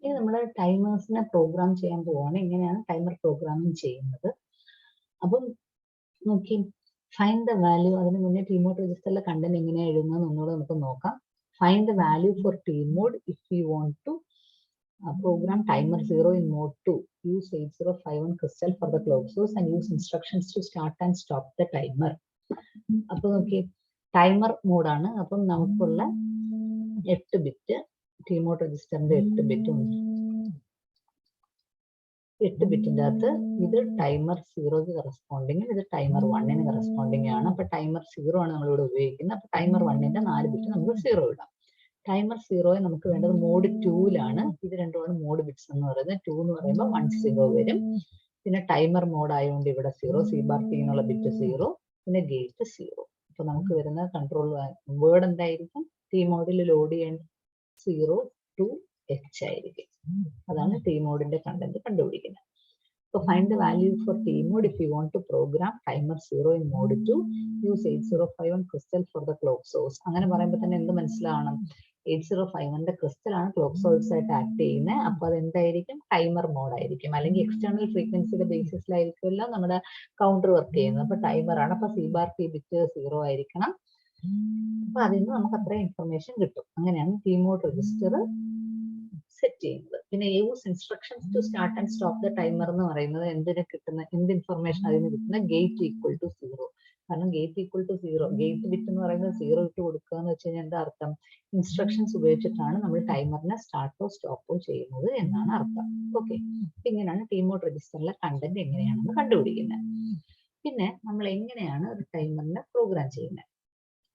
ഇനി നമ്മൾ ടൈമേഴ്സിനെ പ്രോഗ്രാം ചെയ്യാൻ പോവാണ്. എങ്ങനെയാണ് ടൈമർ പ്രോഗ്രാമിംഗ് ചെയ്യുന്നത്? അപ്പം നോക്കി, ഫൈൻഡ് ദ വാല്യൂ. അതിന് മുന്നേ ടി മോഡ് രജിസ്റ്ററിലെ കണ്ടന്റ് എങ്ങനെയാണ് എഴുതുന്നത് ഒന്നുകൂടെ നമുക്ക് നോക്കാം. Find the value for T mod if you want to program timer 0 in mode 2. Use 8051 crystal for the clock source and use instructions to start and stop the timer. അപ്പോൾ നോക്കി, timer മോഡാണ്. അപ്പം നമുക്കുള്ള 8 bit T mode രജിസ്റ്ററിന്റെ 8 ബിറ്റിന്റെ അകത്ത് ഇത് timer 0ക്ക് corresponding, ഇത് timer 1ന് corresponding ആണ്. അപ്പൊ timer 0 ആണ് നമ്മളിവിടെ ഉപയോഗിക്കുന്നത്. അപ്പൊ ടൈമർ 1ന്റെ 4 ബിറ്റ് നമുക്ക് 0 ഇടാം. ടൈമർ 0 നമുക്ക് വേണ്ടത് മോഡ് 2ലാണ്. ഇത് രണ്ടുമാണ് മോഡ് ബിറ്റ്സ് എന്ന് പറയുന്നത്. 2 എന്ന് പറയുമ്പോൾ 1 0 വരും. പിന്നെ ടൈമർ മോഡ് ആയതുകൊണ്ട് ഇവിടെ 0, സി ബാർ ടി എന്നുള്ള ബിറ്റ് 0, പിന്നെ ഗേറ്റ് 0. അപ്പൊ നമുക്ക് വരുന്ന കൺട്രോൾ വേർഡ് എന്തായിരിക്കും? ടി മോഡിൽ ലോഡ് ചെയ്യേണ്ട 0 to h ആയിരിക്കും. അതാണ് ടി മോഡിന്റെ കണ്ടന്റ് കണ്ടുപിടിക്കുന്നത്. So find the value for T mode if you want to program timer 0 in mode 2. Use 8051 crystal for the clock source. അങ്ങനെ പറയുമ്പോൾ തന്നെ എന്ത് മനസ്സിലാവണം? 8051ന്റെ ക്രിസ്റ്റൽ ആണ് ക്ലോക്ക് സോഴ്സ് ആയിട്ട് ആക്ട് ചെയ്യുന്നത്. അപ്പൊ അത് എന്തായിരിക്കും? ടൈമർ മോഡ് ആയിരിക്കും. അല്ലെങ്കിൽ എക്സ്റ്റേണൽ ഫ്രീക്വൻസിയുടെ ബേസിസിലായിരിക്കുമല്ലോ നമ്മുടെ കൗണ്ടർ വർക്ക് ചെയ്യുന്നത്. അപ്പൊ ടൈമർ ആണ്. അപ്പൊ സി ബാർ ടി ബിറ്റ് 0 ആയിരിക്കണം. അപ്പൊ അതിൽ നിന്ന് നമുക്ക് അത്ര ഇൻഫർമേഷൻ കിട്ടും. അങ്ങനെയാണ് ടി മോഡ് രജിസ്റ്റർ സെറ്റ് ചെയ്യുന്നത്. പിന്നെ use instructions to start and stop the timer എന്ന് പറയുന്നത് എന്തിന് കിട്ടുന്ന, എന്ത് ഇൻഫർമേഷൻ അതിന് കിട്ടുന്ന? Gate equal to 0. കാരണം gate equal to 0, gate bit എന്ന് പറയുന്നത് 0 ഇട്ട് കൊടുക്കുക എന്ന് വെച്ച് കഴിഞ്ഞാൽ എന്താ അർത്ഥം? ഇൻസ്ട്രക്ഷൻസ് ഉപയോഗിച്ചിട്ടാണ് നമ്മൾ ടൈമറിനെ സ്റ്റാർട്ടോ സ്റ്റോപ്പോ ചെയ്യുന്നത് എന്നാണ് അർത്ഥം. ഓക്കെ, ഇങ്ങനെയാണ് ടി മോഡ് രജിസ്റ്ററിലെ കണ്ടന്റ് എങ്ങനെയാണെന്ന് കണ്ടുപിടിക്കുന്നത്. പിന്നെ നമ്മൾ എങ്ങനെയാണ് ഒരു ടൈമറിനെ പ്രോഗ്രാം ചെയ്യുന്നത്?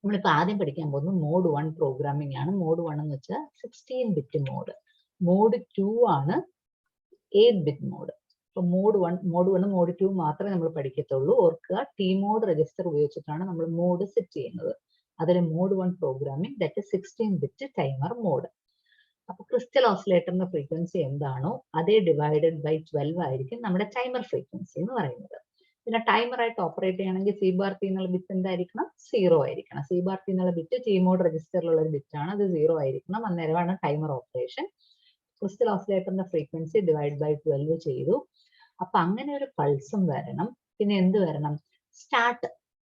നമ്മളിപ്പോൾ ആദ്യം പഠിക്കാൻ പോകുന്നത് മോഡ് 1 പ്രോഗ്രാമിംഗ് ആണ്. മോഡ് 1 എന്ന് വെച്ചാൽ 16 ബിറ്റ് മോഡ്. മോഡ് 2 ആണ് 8 ബിറ്റ് മോഡ്. അപ്പൊ മോഡ് 1 മോഡ് 2 മാത്രമേ നമ്മൾ പഠിക്കത്തുള്ളൂ. ഓർക്കുക, ടി മോഡ് രജിസ്റ്റർ ഉപയോഗിച്ചിട്ടാണ് നമ്മൾ മോഡ് സെറ്റ് ചെയ്യുന്നത്. അതിൽ mode 1 programming, that 16 bit timer mode. അപ്പൊ ക്രിസ്റ്റൽ ഓസിലേറ്ററിന്റെ ഫ്രീക്വൻസി എന്താണോ അതേ ഡിവൈഡഡ് ബൈ 12 ആയിരിക്കും നമ്മുടെ ടൈമർ ഫ്രീക്വൻസി എന്ന് പറയുന്നത്. പിന്നെ ടൈമർ ആയിട്ട് ഓപ്പറേറ്റ് ചെയ്യണമെങ്കിൽ സി ബാർ ടി എന്നുള്ള ബിറ്റ് എന്തായിരിക്കണം? 0 ആയിരിക്കണം. സി ബാർ ടി എന്നുള്ള ബിറ്റ് ടി മോഡ് രജിസ്റ്ററിലുള്ള ഒരു ബിറ്റ് ആണ്. അത് 0 ആയിരിക്കണം. അന്നേരമാണ് ടൈമർ ഓപ്പറേഷൻ. ക്രിസ്റ്റൽ ഓസിലേറ്ററിന്റെ ഫ്രീക്വൻസി ഡിവൈഡ് ബൈ 12 ചെയ്തു. അപ്പൊ അങ്ങനെ ഒരു പൾസും വരണം. പിന്നെ എന്ത് വരണം? സ്റ്റാർട്ട്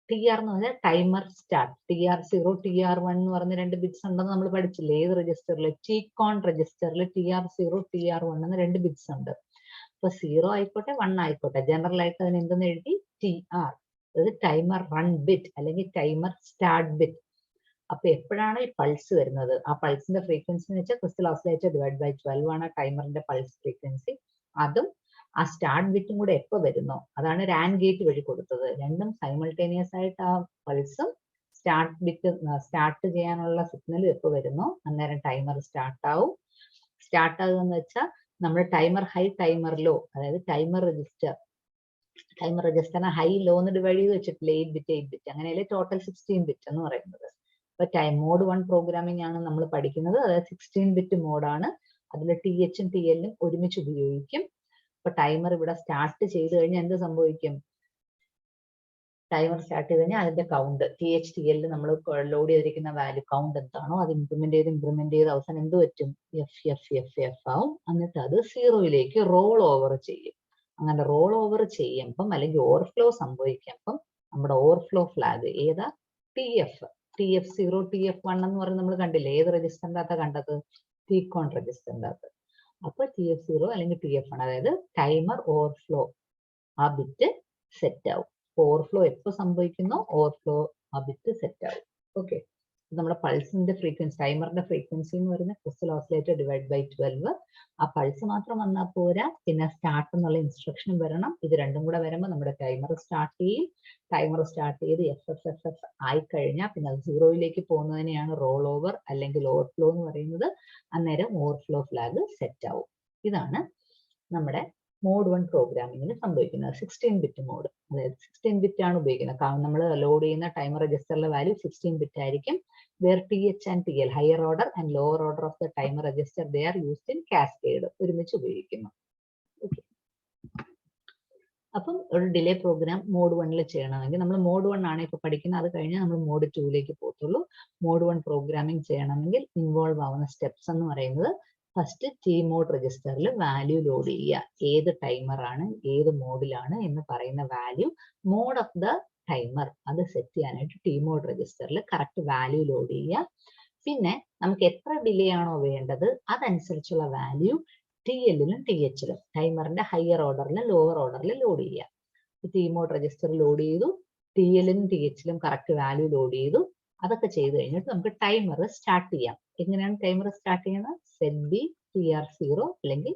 ടി ആർ എന്ന് പറഞ്ഞാൽ ടൈമർ സ്റ്റാർട്ട്. TR0 TR1 എന്ന് പറഞ്ഞ 2 ബിറ്റ്സ് ഉണ്ടെന്ന് നമ്മൾ പഠിച്ചില്ലേ? ഏത് രജിസ്റ്ററിൽ? ടികോൺ രജിസ്റ്ററിൽ TR0 TR1 എന്ന 2 ബിറ്റ്സ് ഉണ്ട്. അപ്പൊ 0 ആയിക്കോട്ടെ 1 ആയിക്കോട്ടെ, ജനറൽ ആയിട്ട് അതിന് എന്തെന്ന് എഴുതി? TR, അതായത് ടൈമർ റൺ ബിറ്റ് അല്ലെങ്കിൽ ടൈമർ സ്റ്റാർട്ട് ബിറ്റ്. അപ്പൊ എപ്പോഴാണ് ഈ പൾസ് വരുന്നത്? ആ പൾസിന്റെ ഫ്രീക്വൻസി എന്ന് വെച്ചാൽ ക്രിസ്റ്റൽ ഓസിലേറ്റർ ഡിവൈഡ് ബൈ 12 ആണ് ടൈമറിന്റെ പൾസ് ഫ്രീക്വൻസി. അതും ആ സ്റ്റാർട്ട് ബിറ്റും കൂടെ എപ്പോ വരുന്നോ അതാണ് റാൻ ഗേറ്റ് വഴി കൊടുത്തത്. രണ്ടും സൈമൾട്ടേനിയസ് ആയിട്ട് ആ പൾസും സ്റ്റാർട്ട് ബിറ്റ് സ്റ്റാർട്ട് ചെയ്യാനുള്ള സിഗ്നലും എപ്പോ വരുന്നോ അന്നേരം ടൈമർ സ്റ്റാർട്ട് ആവും. സ്റ്റാർട്ട് ആകുമെന്ന് വെച്ചാൽ നമ്മൾ ടൈമർ ഹൈ ടൈമർ ലോ, അതായത് ടൈമർ രജിസ്റ്ററിനെ ഹൈ ലോ എന്ന് ഡിവൈഡ് ചെയ്ത് വെച്ചിട്ടില്ല, 8 ബിറ്റ് അങ്ങനെയല്ലേ ടോട്ടൽ 16 ബിറ്റ് എന്ന് പറയുന്നത്. അപ്പൊ മോഡ് 1 പ്രോഗ്രാമിംഗ് ആണ് നമ്മൾ പഠിക്കുന്നത്. അതായത് 16 ബിറ്റ് മോഡാണ്. അതിൽ TH ഉം TL ഉം ഒരുമിച്ച് ഉപയോഗിക്കും. അപ്പൊ ടൈമർ ഇവിടെ സ്റ്റാർട്ട് ചെയ്ത് കഴിഞ്ഞാൽ എന്ത് സംഭവിക്കും? ടൈമർ സ്റ്റാർട്ട് ചെയ്ത് കഴിഞ്ഞാൽ അതിന്റെ കൗണ്ട് TH TL നമ്മൾ ലോഡ് ചെയ്തിരിക്കുന്ന വാല്യൂ കൗണ്ട് എന്താണോ അത് ഇംപ്ലിമെന്റ് ചെയ്ത് അവസാനം എന്ത് പറ്റും? F ആവും. എന്നിട്ട് അത് 0യിലേക്ക് റോൾ ഓവർ ചെയ്യും. അങ്ങനെ റോൾ ഓവർ ചെയ്യുമ്പം അല്ലെങ്കിൽ ഓവർഫ്ലോ സംഭവിക്കുമ്പം നമ്മുടെ ഓവർഫ്ലോ ഫ്ലാഗ് ഏതാ? TF0 TF1 എന്ന് പറഞ്ഞ് നമ്മൾ കണ്ടില്ലേ? ഏത് രജിസ്റ്ററിന്റെ അകത്താണ് കണ്ടത്? ടികോൺ രജിസ്റ്ററിന്റെ അകത്ത്. അപ്പൊ TF0 അല്ലെങ്കിൽ TF1, അതായത് ടൈമർ ഓവർഫ്ലോ, ആ ബിറ്റ് സെറ്റ് ആവും. ഓവർഫ്ലോ എപ്പോൾ സംഭവിക്കുന്നോ ഓവർഫ്ലോ ആ ബിറ്റ് സെറ്റ് ആവും. ഓക്കെ, നമ്മുടെ പൾസിന്റെ ഫ്രീക്വൻസി, ടൈമറിന്റെ ഫ്രീക്വൻസി എന്ന് പറയുന്നത് ക്രിസ്റ്റൽ ഓസിലേറ്റർ ഡിവൈഡ് ബൈ 12. ആ പൾസ് മാത്രം വന്നാൽ പോരാ, പിന്നെ സ്റ്റാർട്ട് എന്നുള്ള ഇൻസ്ട്രക്ഷനും വരണം. ഇത് രണ്ടും കൂടെ വരുമ്പോൾ നമ്മുടെ ടൈമർ സ്റ്റാർട്ട് ചെയ്യും. ടൈമർ സ്റ്റാർട്ട് ചെയ്ത് FF ആയി കഴിഞ്ഞാൽ പിന്നെ അത് 0യിലേക്ക് പോകുന്നതിനെയാണ് റോൾ ഓവർ അല്ലെങ്കിൽ ഓവർഫ്ലോ എന്ന് പറയുന്നത്. അന്നേരം ഓവർഫ്ലോ ഫ്ലാഗ് സെറ്റ് ആവും. ഇതാണ് നമ്മുടെ മോഡ് 1 പ്രോഗ്രാമിംഗിന് സംഭവിക്കുന്നത്. 16 ബിറ്റ് മോഡ്, അതായത് 16 ബിറ്റ് ആണ് ഉപയോഗിക്കുന്നത്. കാരണം നമ്മൾ ലോഡ് ചെയ്യുന്ന ടൈമർ രജിസ്റ്ററിലെ വാല്യൂ 16 ബിറ്റ് ആയിരിക്കും. Where TH and TL, higher order and lower order of the timer register, they are used in cascade, ഒരുമിച്ച് ഉപയോഗിക്കുന്നു. അപ്പം ഒരു ഡിലേ പ്രോഗ്രാം മോഡ് 1 ചെയ്യണമെങ്കിൽ നമ്മൾ മോഡ് 1 ആണ് ഇപ്പൊ പഠിക്കുന്നത്. അത് കഴിഞ്ഞാൽ നമ്മൾ മോഡ് 2യിലേക്ക് പോകത്തുള്ളൂ. മോഡ് 1 പ്രോഗ്രാമിംഗ് ചെയ്യണമെങ്കിൽ ഇൻവോൾവ് ആവുന്ന സ്റ്റെപ്സ് എന്ന് പറയുന്നത് ഫസ്റ്റ് ടി മോഡ് രജിസ്റ്ററിൽ വാല്യൂ ലോഡ് ചെയ്യുക. ഏത് ടൈമറാണ്, ഏത് മോഡിലാണ് എന്ന് പറയുന്ന value, mode of the timer അത് സെറ്റ് ചെയ്യാനായിട്ട് ടി മോഡ് രജിസ്റ്ററിൽ കറക്റ്റ് വാല്യൂ ലോഡ് ചെയ്യുക. പിന്നെ നമുക്ക് എത്ര ഡിലേ ആണോ വേണ്ടത് അതനുസരിച്ചുള്ള വാല്യൂ ടി എല്ലിലും ടി എച്ചിലും ടൈമറിന്റെ ഹയർ ഓർഡറിലും ലോവർ ഓർഡറിലും ലോഡ് ചെയ്യുക. ടി മോഡ് രജിസ്റ്റർ ലോഡ് ചെയ്തു, ടി എല്ലിലും ടി എച്ചിലും കറക്റ്റ് വാല്യൂ ലോഡ് ചെയ്തു. അതൊക്കെ ചെയ്ത് കഴിഞ്ഞിട്ട് നമുക്ക് ടൈമർ സ്റ്റാർട്ട് ചെയ്യാം. എങ്ങനെയാണ് ടൈമർ സ്റ്റാർട്ട് ചെയ്യുന്നത്? സെറ്റ് ബി TR0 അല്ലെങ്കിൽ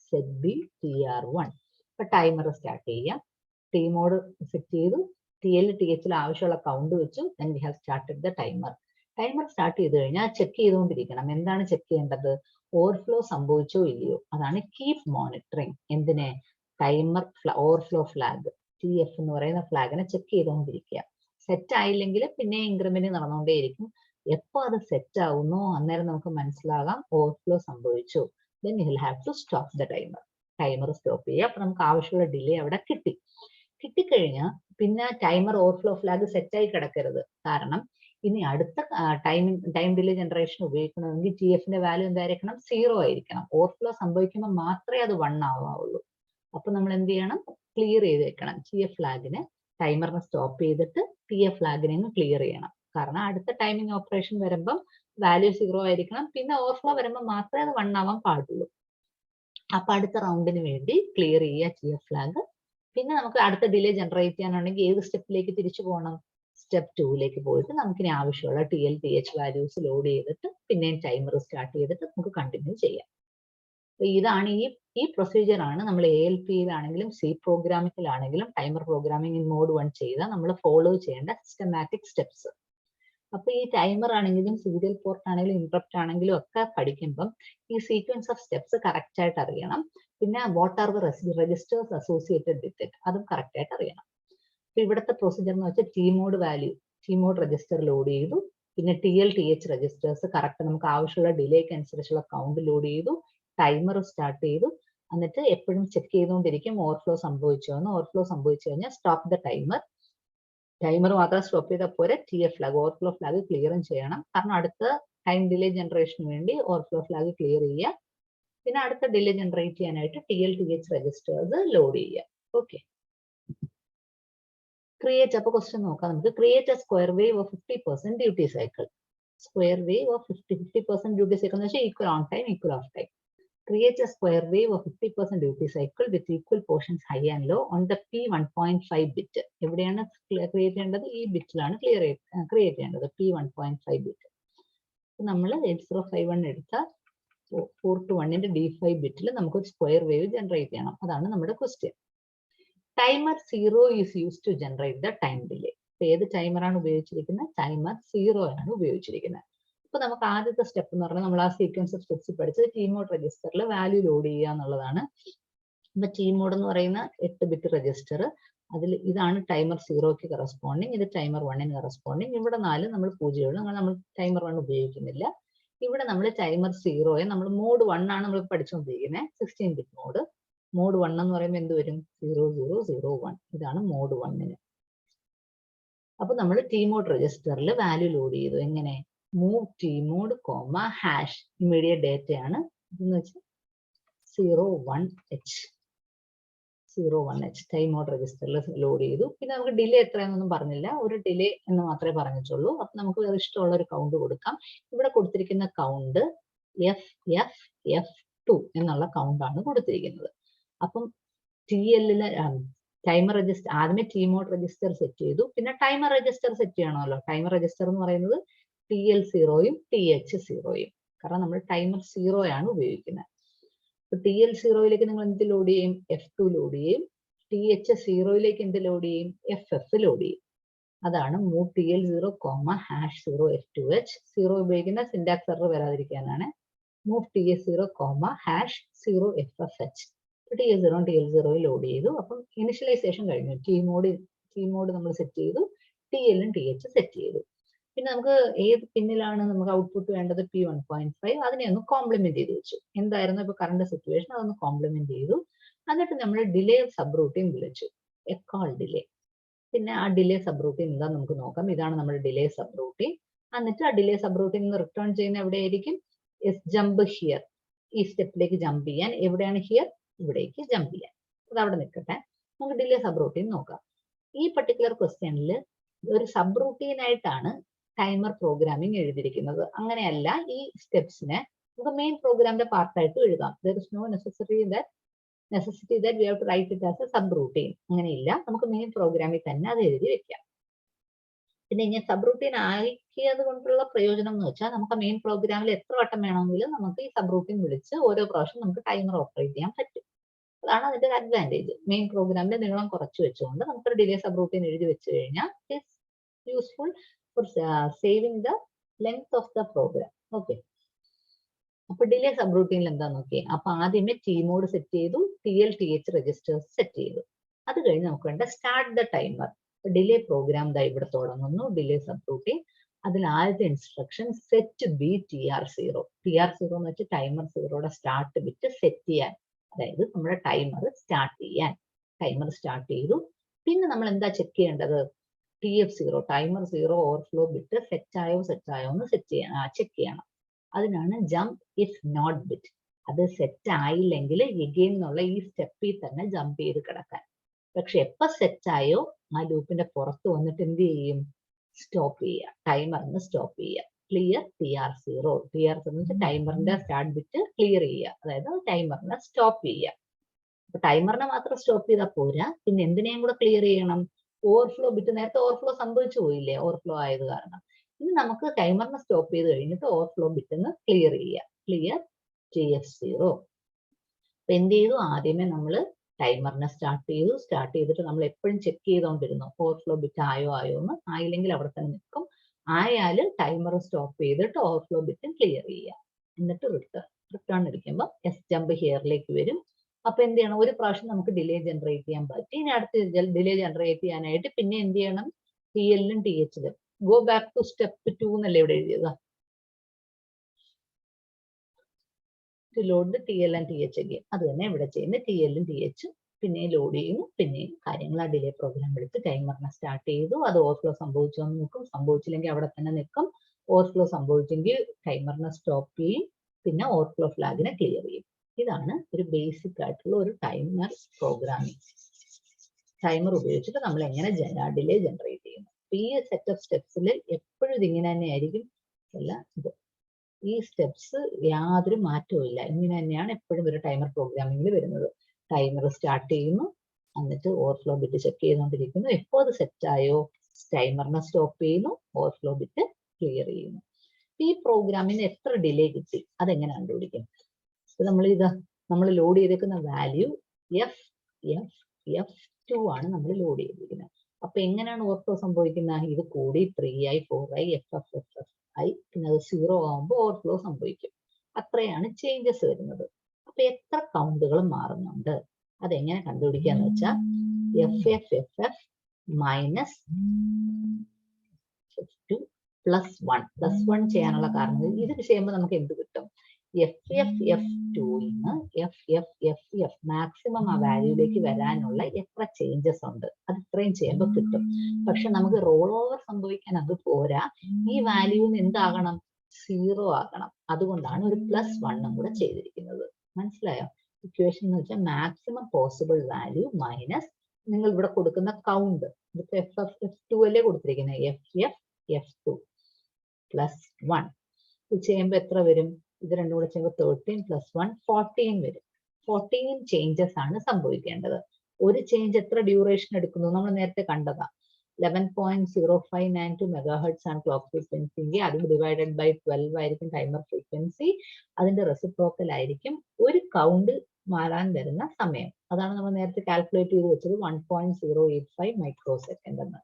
സെറ്റ് ബി TR1. ഇപ്പൊ ടൈമർ സ്റ്റാർട്ട് ചെയ്യാം. ടി മോഡ് സെറ്റ് ചെയ്തു, ടി എൽ ടി എച്ചിൽ ആവശ്യമുള്ള കൗണ്ട് വെച്ചു. then we have started the timer. Timer start ചെയ്ത് കഴിഞ്ഞാൽ ചെക്ക് ചെയ്തുകൊണ്ടിരിക്കണം. എന്താണ് ചെക്ക് ചെയ്യേണ്ടത്? ഓവർഫ്ലോ സംഭവിച്ചോ ഇല്ലയോ. അതാണ് കീപ് മോണിറ്ററിങ്. എന്തിനെ? ടൈമർ ഓവർഫ്ലോ ഫ്ലാഗ്, TF എന്ന് പറയുന്ന ഫ്ലാഗിനെ ചെക്ക് ചെയ്തുകൊണ്ടിരിക്കുക. സെറ്റ് ആയില്ലെങ്കിൽ പിന്നെ ഇൻക്രിമെന്റ് നടന്നുകൊണ്ടേയിരിക്കും. എപ്പോൾ അത് സെറ്റ് ആവുന്നോ അന്നേരം നമുക്ക് മനസ്സിലാകാം ഓവർഫ്ലോ സംഭവിച്ചു. then you will have to stop the timer. Timer stop ചെയ്യുക. അപ്പൊ നമുക്ക് ആവശ്യമുള്ള ഡിലേ അവിടെ കിട്ടിക്കഴിഞ്ഞാൽ പിന്നെ ടൈമർ ഓവർഫ്ലോ ഫ്ലാഗ് സെറ്റായി കിടക്കരുത്. കാരണം ഇനി അടുത്ത ടൈം ഡിലേ ജനറേഷൻ ഉപയോഗിക്കണമെങ്കിൽ TF-ന്റെ വാല്യൂ എന്തായിരിക്കണം? 0 ആയിരിക്കണം. ഓവർഫ്ലോ സംഭവിക്കുമ്പോൾ മാത്രമേ അത് 1 ആവാവുള്ളൂ. അപ്പൊ നമ്മൾ എന്ത് ചെയ്യണം? ക്ലിയർ ചെയ്ത് വെക്കണം. TF ഫ്ലാഗിനെ ടൈമറിനെ സ്റ്റോപ്പ് ചെയ്തിട്ട് TF ഫ്ലാഗിനെ ക്ലിയർ ചെയ്യണം. കാരണം അടുത്ത ടൈമിംഗ് ഓപ്പറേഷൻ വരുമ്പം വാല്യൂ 0 ആയിരിക്കണം. പിന്നെ ഓവർഫ്ലോ വരുമ്പോൾ മാത്രമേ അത് 1 ആവാൻ പാടുള്ളൂ. അപ്പൊ അടുത്ത റൗണ്ടിന് വേണ്ടി ക്ലിയർ ചെയ്യുക TF ഫ്ലാഗ്. പിന്നെ നമുക്ക് അടുത്ത ഡിലേ ജനറേറ്റ് ചെയ്യാനുണ്ടെങ്കിൽ ഏത് സ്റ്റെപ്പിലേക്ക് തിരിച്ചു പോകണം? സ്റ്റെപ്പ് 2ലേക്ക് പോയിട്ട് നമുക്കിനി ആവശ്യമുള്ള TL TH വാല്യൂസ് ലോഡ് ചെയ്തിട്ട് പിന്നെയും ടൈമർ സ്റ്റാർട്ട് ചെയ്തിട്ട് നമുക്ക് കണ്ടിന്യൂ ചെയ്യാം. ഇതാണ് ഈ പ്രൊസീജിയർ ആണ് നമ്മൾ ALP-യിലാണെങ്കിലും C പ്രോഗ്രാമിങ്ങിലാണെങ്കിലും ടൈമർ പ്രോഗ്രാമിംഗ് ഇൻ മോഡ് 1 ചെയ്താൽ നമ്മൾ ഫോളോ ചെയ്യേണ്ട സിസ്റ്റമാറ്റിക് സ്റ്റെപ്സ്. അപ്പൊ ഈ ടൈമർ ആണെങ്കിലും സീരിയൽ പോർട്ട് ആണെങ്കിലും ഇന്ററപ്റ്റ് ആണെങ്കിലും ഒക്കെ പഠിക്കുമ്പം ഈ സീക്വൻസ് ഓഫ് സ്റ്റെപ്സ് കറക്റ്റ് ആയിട്ട് അറിയണം. പിന്നെ what are the registers associated with it അതും കറക്റ്റ് ആയിട്ട് അറിയണം. അപ്പൊ ഇവിടുത്തെ പ്രൊസീജിയർ എന്ന് വെച്ചാൽ T mod value, T mode register load ചെയ്തു. പിന്നെ TL TH രജിസ്റ്റേഴ്സ് കറക്റ്റ് നമുക്ക് ആവശ്യമുള്ള ഡിലേക്ക് അനുസരിച്ചുള്ള കൗണ്ട് ലോഡ് ചെയ്തു. ടൈമർ സ്റ്റാർട്ട് ചെയ്തു. എന്നിട്ട് എപ്പോഴും ചെക്ക് ചെയ്തുകൊണ്ടിരിക്കും ഓവർഫ്ലോ സംഭവിച്ചോ എന്ന്. ഓവർഫ്ലോ സംഭവിച്ചു കഴിഞ്ഞാൽ സ്റ്റോപ്പ് ദ ടൈമർ. ടൈമർ മാത്രം സ്റ്റോപ്പ് ചെയ്താൽ പോരെ, TF ഫ്ലാഗ് ഓവർഫ്ലോ ഫ്ലാഗ് ക്ലിയറും ചെയ്യണം. കാരണം അടുത്ത ടൈം ഡിലേ ജനറേഷന് വേണ്ടി ഓവർഫ്ലോ ഫ്ലാഗ് ക്ലിയർ ചെയ്യുക. പിന്നെ അടുത്ത ഡിലേ ജനറേറ്റ് ചെയ്യാനായിട്ട് TL TH രജിസ്റ്റേഴ്സ് ലോഡ് ചെയ്യുക. Okay, create. അപ്പൊ ക്വസ്റ്റ്യൻ നോക്കാം നമുക്ക്. Create A square wave of 50% duty cycle. Square wave of 50% duty cycle എന്ന് വെച്ചാൽ equal on time, equal of time. Create a square wave of 50% duty cycle with equal portions high and low on the P1.5 bit. എവിടെയാണ് create ചെയ്യേണ്ടത്? ഈ ബിറ്റിലാണ് create ചെയ്യേണ്ടത്, P1.5 bit. നമ്മൾ 8051 എടുത്ത 4 to 1 D5 ബിറ്റിൽ നമുക്ക് ഒരു സ്ക്വയർ വേവ് ജനറേറ്റ് ചെയ്യണം. അതാണ് നമ്മുടെ question. Timer 0 is use to generate the time delay. ഏത് ടൈമറാണ് ഉപയോഗിച്ചിരിക്കുന്നത്? ടൈമർ 0 ആണ് ഉപയോഗിച്ചിരിക്കുന്നത്. അപ്പൊ നമുക്ക് ആദ്യത്തെ സ്റ്റെപ്പ് എന്ന് പറഞ്ഞാൽ നമ്മൾ ആ സീക്വൻസ് ഓഫ് സ്റ്റെപ്സ് പഠിച്ചത് ടി മോഡ് രജിസ്റ്ററിൽ വാല്യൂ ലോഡ് ചെയ്യുക എന്നുള്ളതാണ്. ഇപ്പൊ ടി മോഡ് എന്ന് പറയുന്ന 8 ബിറ്റ് രജിസ്റ്റർ, അതിൽ ഇതാണ് ടൈമർ 0ക്ക് കറസ്പോണ്ടിങ്, ഇത് ടൈമർ 1ന് കറസ്പോണ്ടിങ്. ഇവിടെ 4 നമ്മൾ 0 നമ്മൾ ടൈമർ 1 ഉപയോഗിക്കുന്നില്ല. ഇവിടെ നമ്മൾ ടൈമർ 0യെ നമ്മൾ മോഡ് 1 ആണ് നമ്മൾ പഠിച്ചുകൊണ്ടിരിക്കുന്നത്, 16 ബിറ്റ് മോഡ്. മോഡ് 1 എന്ന് പറയുമ്പോൾ എന്ത് വരും? 0001. ഇതാണ് മോഡ് 1ന്. അപ്പൊ നമ്മൾ ടി മോഡ് രജിസ്റ്ററിൽ വാല്യൂ ലോഡ് ചെയ്തു. എങ്ങനെ? Move T mode comma hash immediate ഡേറ്റയാണ് ഇതെന്ന് വെച്ചാൽ 01H ടൈം മോഡ് രജിസ്റ്ററിൽ ലോഡ് ചെയ്തു. പിന്നെ നമുക്ക് ഡിലേ എത്രയാണെന്നൊന്നും പറഞ്ഞില്ല, ഒരു ഡിലേ എന്ന് മാത്രമേ പറഞ്ഞിട്ടുള്ളൂ. അപ്പൊ നമുക്ക് ഇഷ്ടമുള്ള ഒരു കൗണ്ട് കൊടുക്കാം. ഇവിടെ കൊടുത്തിരിക്കുന്ന കൗണ്ട് FF2 എന്നുള്ള കൗണ്ടാണ് കൊടുത്തിരിക്കുന്നത്. അപ്പം TLലെ ടൈമർ രജിസ്റ്റർ ആദ്യമേ ടി മോഡ് രജിസ്റ്റർ സെറ്റ് ചെയ്തു, പിന്നെ ടൈമർ രജിസ്റ്റർ സെറ്റ് ചെയ്യണമല്ലോ. ടൈമർ രജിസ്റ്റർ എന്ന് പറയുന്നത് TL0യും TH0യും, കാരണം നമ്മൾ ടൈമർ 0 ആണ് ഉപയോഗിക്കുന്നത്. അപ്പൊ TL0യിലേക്ക് നിങ്ങൾ എന്ത് ലോഡ് ചെയ്യും? F2 ലോഡ് ചെയ്യും. TH0യിലേക്ക് എന്ത് ലോഡ് ചെയ്യും? FF ലോഡ് ചെയ്യും. അതാണ് move TL0 comma hash 0F2H. 0 ഉപയോഗിക്കുന്ന സിൻടാക്സ് എറർ വരാതിരിക്കാനാണ്. Move TH0 comma hash 0FFH. TH0 TL0 load ചെയ്തു. അപ്പം ഇനിഷ്യലൈസേഷൻ കഴിഞ്ഞു. ടി മോഡ് നമ്മൾ സെറ്റ് ചെയ്തു, TLും TH സെറ്റ് ചെയ്തു. പിന്നെ നമുക്ക് ഏത് പിന്നിലാണ് നമുക്ക് ഔട്ട്പുട്ട് വേണ്ടത്? P1.5. അതിനെ ഒന്ന് കോംപ്ലിമെന്റ് ചെയ്ത് വെച്ചു. എന്തായിരുന്നു ഇപ്പൊ കറണ്ട് സിറ്റുവേഷൻ, അതൊന്ന് കോംപ്ലിമെന്റ് ചെയ്തു. എന്നിട്ട് നമ്മൾ ഡിലേ സബ് റൂട്ടീൻ വിളിച്ചു, എക്കോൾ ഡിലേ. പിന്നെ ആ ഡിലേ സബ് റൂട്ടീൻ എന്താ നമുക്ക് നോക്കാം. ഇതാണ് നമ്മുടെ ഡിലേ സബ് റൂട്ടീൻ. എന്നിട്ട് ആ ഡിലേ സബ് റൂട്ടീൻ റിട്ടേൺ ചെയ്യുന്ന എവിടെയായിരിക്കും? Jump here. ഈ സ്റ്റെപ്പിലേക്ക് ജമ്പ് ചെയ്യാൻ എവിടെയാണ് ഹിയർ, ഇവിടേക്ക് ജമ്പ് ചെയ്യാൻ. അത് അവിടെ നിൽക്കട്ടെ. നമുക്ക് ഡിലേ സബ് റൂട്ടീൻ നോക്കാം. ഈ പർട്ടിക്കുലർ ക്വസ്റ്റ്യനിൽ ഒരു സബ് റൂട്ടീൻ ആയിട്ടാണ് ടൈമർ പ്രോഗ്രാമിംഗ് എഴുതിയിരിക്കുന്നത്. അങ്ങനെയല്ല, ഈ സ്റ്റെപ്സിനെ നമുക്ക് മെയിൻ പ്രോഗ്രാമിന്റെ പാർട്ടായിട്ട് എഴുതാം. There is no necessity that we have to write it as a subroutine. അങ്ങനെയില്ല, നമുക്ക് മെയിൻ പ്രോഗ്രാമിൽ തന്നെ അത് എഴുതി വെക്കാം. പിന്നെ ഇങ്ങനെ സബ് റൂട്ടീൻ ആക്കിയത് കൊണ്ടുള്ള പ്രയോജനം എന്ന് വെച്ചാൽ നമുക്ക് മെയിൻ പ്രോഗ്രാമിൽ എത്ര വട്ടം വേണമെങ്കിലും നമുക്ക് ഈ സബ് റൂട്ടീൻ വിളിച്ച് ഓരോ പ്രാവശ്യം നമുക്ക് ടൈമർ ഓപ്പറേറ്റ് ചെയ്യാൻ പറ്റും. അതാണ് അതിന്റെ ഒരു അഡ്വാൻറ്റേജ്. മെയിൻ പ്രോഗ്രാമിന്റെ നീളം കുറച്ച് വെച്ചുകൊണ്ട് നമുക്കൊരു ഡിലേ സബ് റൂട്ടീൻ എഴുതി വെച്ച് കഴിഞ്ഞാൽ it's useful for saving the length of the program. Okay, അപ്പൊ ഡിലേ സബ് റൂട്ടീനിൽ എന്താ നോക്കിയേ. അപ്പൊ ആദ്യമേ ടി മോഡ് സെറ്റ് ചെയ്തു, TL TH രജിസ്റ്റേഴ്സ് സെറ്റ് ചെയ്തു. അത് കഴിഞ്ഞ് നമുക്ക് വേണ്ട start the timer. Delay program ദാ ഇവിടെ തുടങ്ങുന്നു, ഡിലേ സബ് റൂട്ടീൻ. അതിൽ ആദ്യത്തെ instruction set B TR0. TR0 എന്ന് വെച്ചാൽ ടൈമർ 0യുടെ സ്റ്റാർട്ട് ബിറ്റ് സെറ്റ് ചെയ്യാൻ, അതായത് നമ്മുടെ ടൈമർ സ്റ്റാർട്ട് ചെയ്യാൻ. ടൈമർ സ്റ്റാർട്ട് ചെയ്തു. പിന്നെ നമ്മൾ എന്താ ചെക്ക് ചെയ്യേണ്ടത്, TF0 timer 0 overflow bit set ആയോ എന്ന് ചെക്ക് ചെയ്യണം. അതിനാണ് ജംപ് ഇഫ് നോട്ട് ബിറ്റ്. അത് സെറ്റ് ആയില്ലെങ്കിൽ എഗെയിൻ എന്നുള്ള ഈ സ്റ്റെപ്പിൽ തന്നെ ജമ്പ് ചെയ്ത് കിടക്കാൻ. പക്ഷെ എപ്പോൾ സെറ്റ് ആയോ ആ ലൂപ്പിന്റെ പുറത്ത് വന്നിട്ട് എന്ത് ചെയ്യും, സ്റ്റോപ്പ് ചെയ്യുക, ടൈമറിന് സ്റ്റോപ്പ് ചെയ്യുക. Clear TR0. TR0 എന്ന് വെച്ചാൽ ടൈമറിന്റെ സ്റ്റാർട്ട് ബിറ്റ് ക്ലിയർ ചെയ്യുക, അതായത് ടൈമറിനെ സ്റ്റോപ്പ് ചെയ്യുക. അപ്പൊ ടൈമറിനെ മാത്രം സ്റ്റോപ്പ് ചെയ്താൽ പോരാ, പിന്നെ എന്തിനേയും കൂടെ ക്ലിയർ ചെയ്യണം, ഓവർഫ്ലോ ബിറ്റ്. നേരത്തെ ഓവർഫ്ലോ സംഭവിച്ചു പോയില്ലേ, ഓവർഫ്ലോ ആയത് കാരണം. ഇനി നമുക്ക് ടൈമറിനെ സ്റ്റോപ്പ് ചെയ്ത് കഴിഞ്ഞിട്ട് ഓവർഫ്ലോ ബിറ്റ് ക്ലിയർ ചെയ്യുക. Clear TF0. അപ്പൊ എന്ത് ചെയ്തു, ആദ്യമേ നമ്മൾ ടൈമറിനെ സ്റ്റാർട്ട് ചെയ്തിട്ട് നമ്മൾ എപ്പോഴും ചെക്ക് ചെയ്തുകൊണ്ടിരുന്നു ഓവർഫ്ലോ ബിറ്റ് ആയോ എന്ന്. ആയില്ലെങ്കിൽ അവിടെ തന്നെ നിൽക്കും. ആയാൽ ടൈമർ സ്റ്റോപ്പ് ചെയ്തിട്ട് ഓവർഫ്ലോ ബിറ്റ് ക്ലിയർ ചെയ്യുക. എന്നിട്ട് റിട്ടേൺ അടിക്കുമ്പോൾ ജമ്പ് ഹിയറിലേക്ക് വരും. അപ്പൊ എന്ത് ചെയ്യണം, ഒരു പ്രാവശ്യം നമുക്ക് ഡിലേ ജനറേറ്റ് ചെയ്യാൻ പറ്റി. ഇനി അടുത്ത ഡിലേ ജനറേറ്റ് ചെയ്യാനായിട്ട് പിന്നെ എന്ത് ചെയ്യണം, TL-ലും TH-ലും ഗോ ബാക്ക് ടു സ്റ്റെപ്പ് 2 എന്നല്ലേ ഇവിടെ എഴുതിയത്. Load TL and TH again. അത് തന്നെ ഇവിടെ ചെയ്യുന്നത്. TL-ലും TH പിന്നെ ലോഡ് ചെയ്യുന്നു, പിന്നെയും കാര്യങ്ങൾ ആ ഡിലേ പ്രോഗ്രാം എടുത്ത് ടൈമറിനെ സ്റ്റാർട്ട് ചെയ്തു. അത് ഓവർഫ്ലോ സംഭവിച്ചോ എന്ന് നോക്കും, സംഭവിച്ചില്ലെങ്കിൽ അവിടെ തന്നെ നിൽക്കും. ഓവർഫ്ലോ സംഭവിച്ചെങ്കിൽ ടൈമറിനെ സ്റ്റോപ്പ് ചെയ്യും, പിന്നെ ഓവർഫ്ലോ ഫ്ലാഗിനെ ക്ലിയർ ചെയ്യും. ഇതാണ് ഒരു ബേസിക് ആയിട്ടുള്ള ഒരു ടൈമർ പ്രോഗ്രാമിംഗ്. ടൈമർ ഉപയോഗിച്ചിട്ട് നമ്മൾ എങ്ങനെ ഡിലേ ജനറേറ്റ് ചെയ്യുന്നു. ഈ സെറ്റ് ഓഫ് സ്റ്റെപ്സിൽ എപ്പോഴും ഇതിങ്ങനെ തന്നെ ആയിരിക്കും. ഇത് ഈ സ്റ്റെപ്സ് യാതൊരു മാറ്റവും ഇല്ല, ഇങ്ങനെ തന്നെയാണ് എപ്പോഴും ഒരു ടൈമർ പ്രോഗ്രാമിംഗിൽ വരുന്നത്. ടൈമർ സ്റ്റാർട്ട് ചെയ്യുന്നു, എന്നിട്ട് ഓവർഫ്ലോ ബിറ്റ് ചെക്ക് ചെയ്തുകൊണ്ടിരിക്കുന്നു. എപ്പോൾ അത് സെറ്റ് ആയോ ടൈമറിനെ സ്റ്റോപ്പ് ചെയ്യുന്നു, ഓവർഫ്ലോ ബിറ്റ് ക്ലിയർ ചെയ്യുന്നു. ഈ പ്രോഗ്രാമിന് എത്ര ഡിലേ കിട്ടി അതെങ്ങനെ കണ്ടുപിടിക്കും. നമ്മൾ ലോഡ് ചെയ്തേക്കുന്ന വാല്യൂ F2 ആണ് നമ്മൾ ലോഡ് ചെയ്തിരിക്കുന്നത്. അപ്പൊ എങ്ങനെയാണ് ഓവർഫ്ലോ സംഭവിക്കുന്നത്, ഇത് കൂടി 3i 4i FFFI, പിന്നെ അത് 0 ആകുമ്പോൾ ഓവർഫ്ലോ സംഭവിക്കും. അത്രയാണ് ചേഞ്ചസ് വരുന്നത്. അപ്പൊ എത്ര കൗണ്ടുകൾ മാറുന്നുണ്ട് അതെങ്ങനെ കണ്ടുപിടിക്കാന്ന് വെച്ചാൽ FFFF മൈനസ് F2 +1 ചെയ്യാനുള്ള കാരണം ഇത് ചെയ്യുമ്പോൾ നമുക്ക് എന്ത് കിട്ടും, FFF2-ന്ന് FFFF മാക്സിമം ആ വാല്യൂയിലേക്ക് വരാനുള്ള എത്ര ചേഞ്ചസ് ഉണ്ട് അത് ഇത്രയും ചെയ്യുമ്പോൾ കിട്ടും. പക്ഷെ നമുക്ക് റോൾ ഓവർ സംഭവിക്കാൻ അത് പോരാ, ഈ വാല്യൂന്ന് എന്താകണം, 0 ആകണം. അതുകൊണ്ടാണ് ഒരു +1 കൂടെ ചെയ്തിരിക്കുന്നത്. മനസ്സിലായോ? ഇക്വേഷൻ എന്ന് വെച്ചാൽ മാക്സിമം പോസിബിൾ വാല്യൂ മൈനസ് നിങ്ങൾ ഇവിടെ കൊടുക്കുന്ന കൗണ്ട്. ഇതിപ്പോ FFF2 അല്ലേ കൊടുത്തിരിക്കുന്നത്, FFF2 +1 ഇത് ചെയ്യുമ്പോൾ എത്ര വരും, ഇത് രണ്ടും കൂടെ ചെയ്യുമ്പോൾ 13 + 1 14 വരും. 14 ചേഞ്ചസ് ആണ് സംഭവിക്കേണ്ടത്. ഒരു ചേഞ്ച് എത്ര ഡ്യൂറേഷൻ എടുക്കുന്നു നമ്മൾ നേരത്തെ കണ്ടതാ. 11.0592 MHz ആണ് ക്ലോക്ക് ഫ്രീക്വൻസി. അത് ഡിവൈഡഡ് ബൈ 12 ആയിരിക്കും ടൈമർ ഫ്രീക്വൻസി. അതിന്റെ റെസിപ്രോക്കൽ ആയിരിക്കും ഒരു കൗണ്ട് മാറാൻ വരുന്ന സമയം. അതാണ് നമ്മൾ നേരത്തെ കാൽക്കുലേറ്റ് ചെയ്ത് വെച്ചത് 1.085 മൈക്രോസെക്കൻഡ് എന്ന്.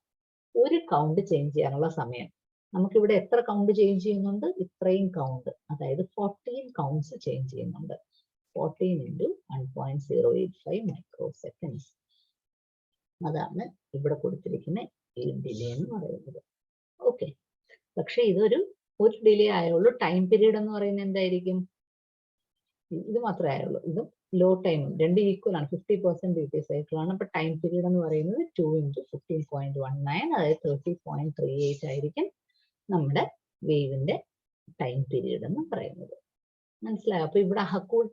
ഒരു കൗണ്ട് ചേഞ്ച് ചെയ്യാനുള്ള സമയം. നമുക്കിവിടെ എത്ര കൗണ്ട് ചേഞ്ച് ചെയ്യുന്നുണ്ട്, ഇത്രയും കൗണ്ട്, അതായത് 14 കൗണ്ട്സ് ചേഞ്ച് ചെയ്യുന്നുണ്ട്. 14 × 1.085 മൈക്രോസെക്കൻഡ്സ്. അതാണ് ഇവിടെ കൊടുത്തിരിക്കുന്ന ഈ ഡിലേ എന്ന് പറയുന്നത്. ഓക്കെ, പക്ഷെ ഇതൊരു ഡിലേ ആയുള്ളൂ. ടൈം പീരീഡ് എന്ന് പറയുന്നത് എന്തായിരിക്കും, ഇത് മാത്രമേ ആയുള്ളൂ. ഇതും ലോ ടൈമും രണ്ടും ഈക്വൽ ആണ്, 50% ഡ്യൂട്ടി സൈക്കിൾ ആണ്. അപ്പൊ ടൈം പീരീഡ് എന്ന് പറയുന്നത് 2 × 15.19, അതായത് 30.38 ആയിരിക്കും നമ്മുടെ വേവിന്റെ ടൈം പീരീഡ് എന്ന് പറയുന്നത്. മനസ്സിലായോ? അപ്പൊ ഇവിടെ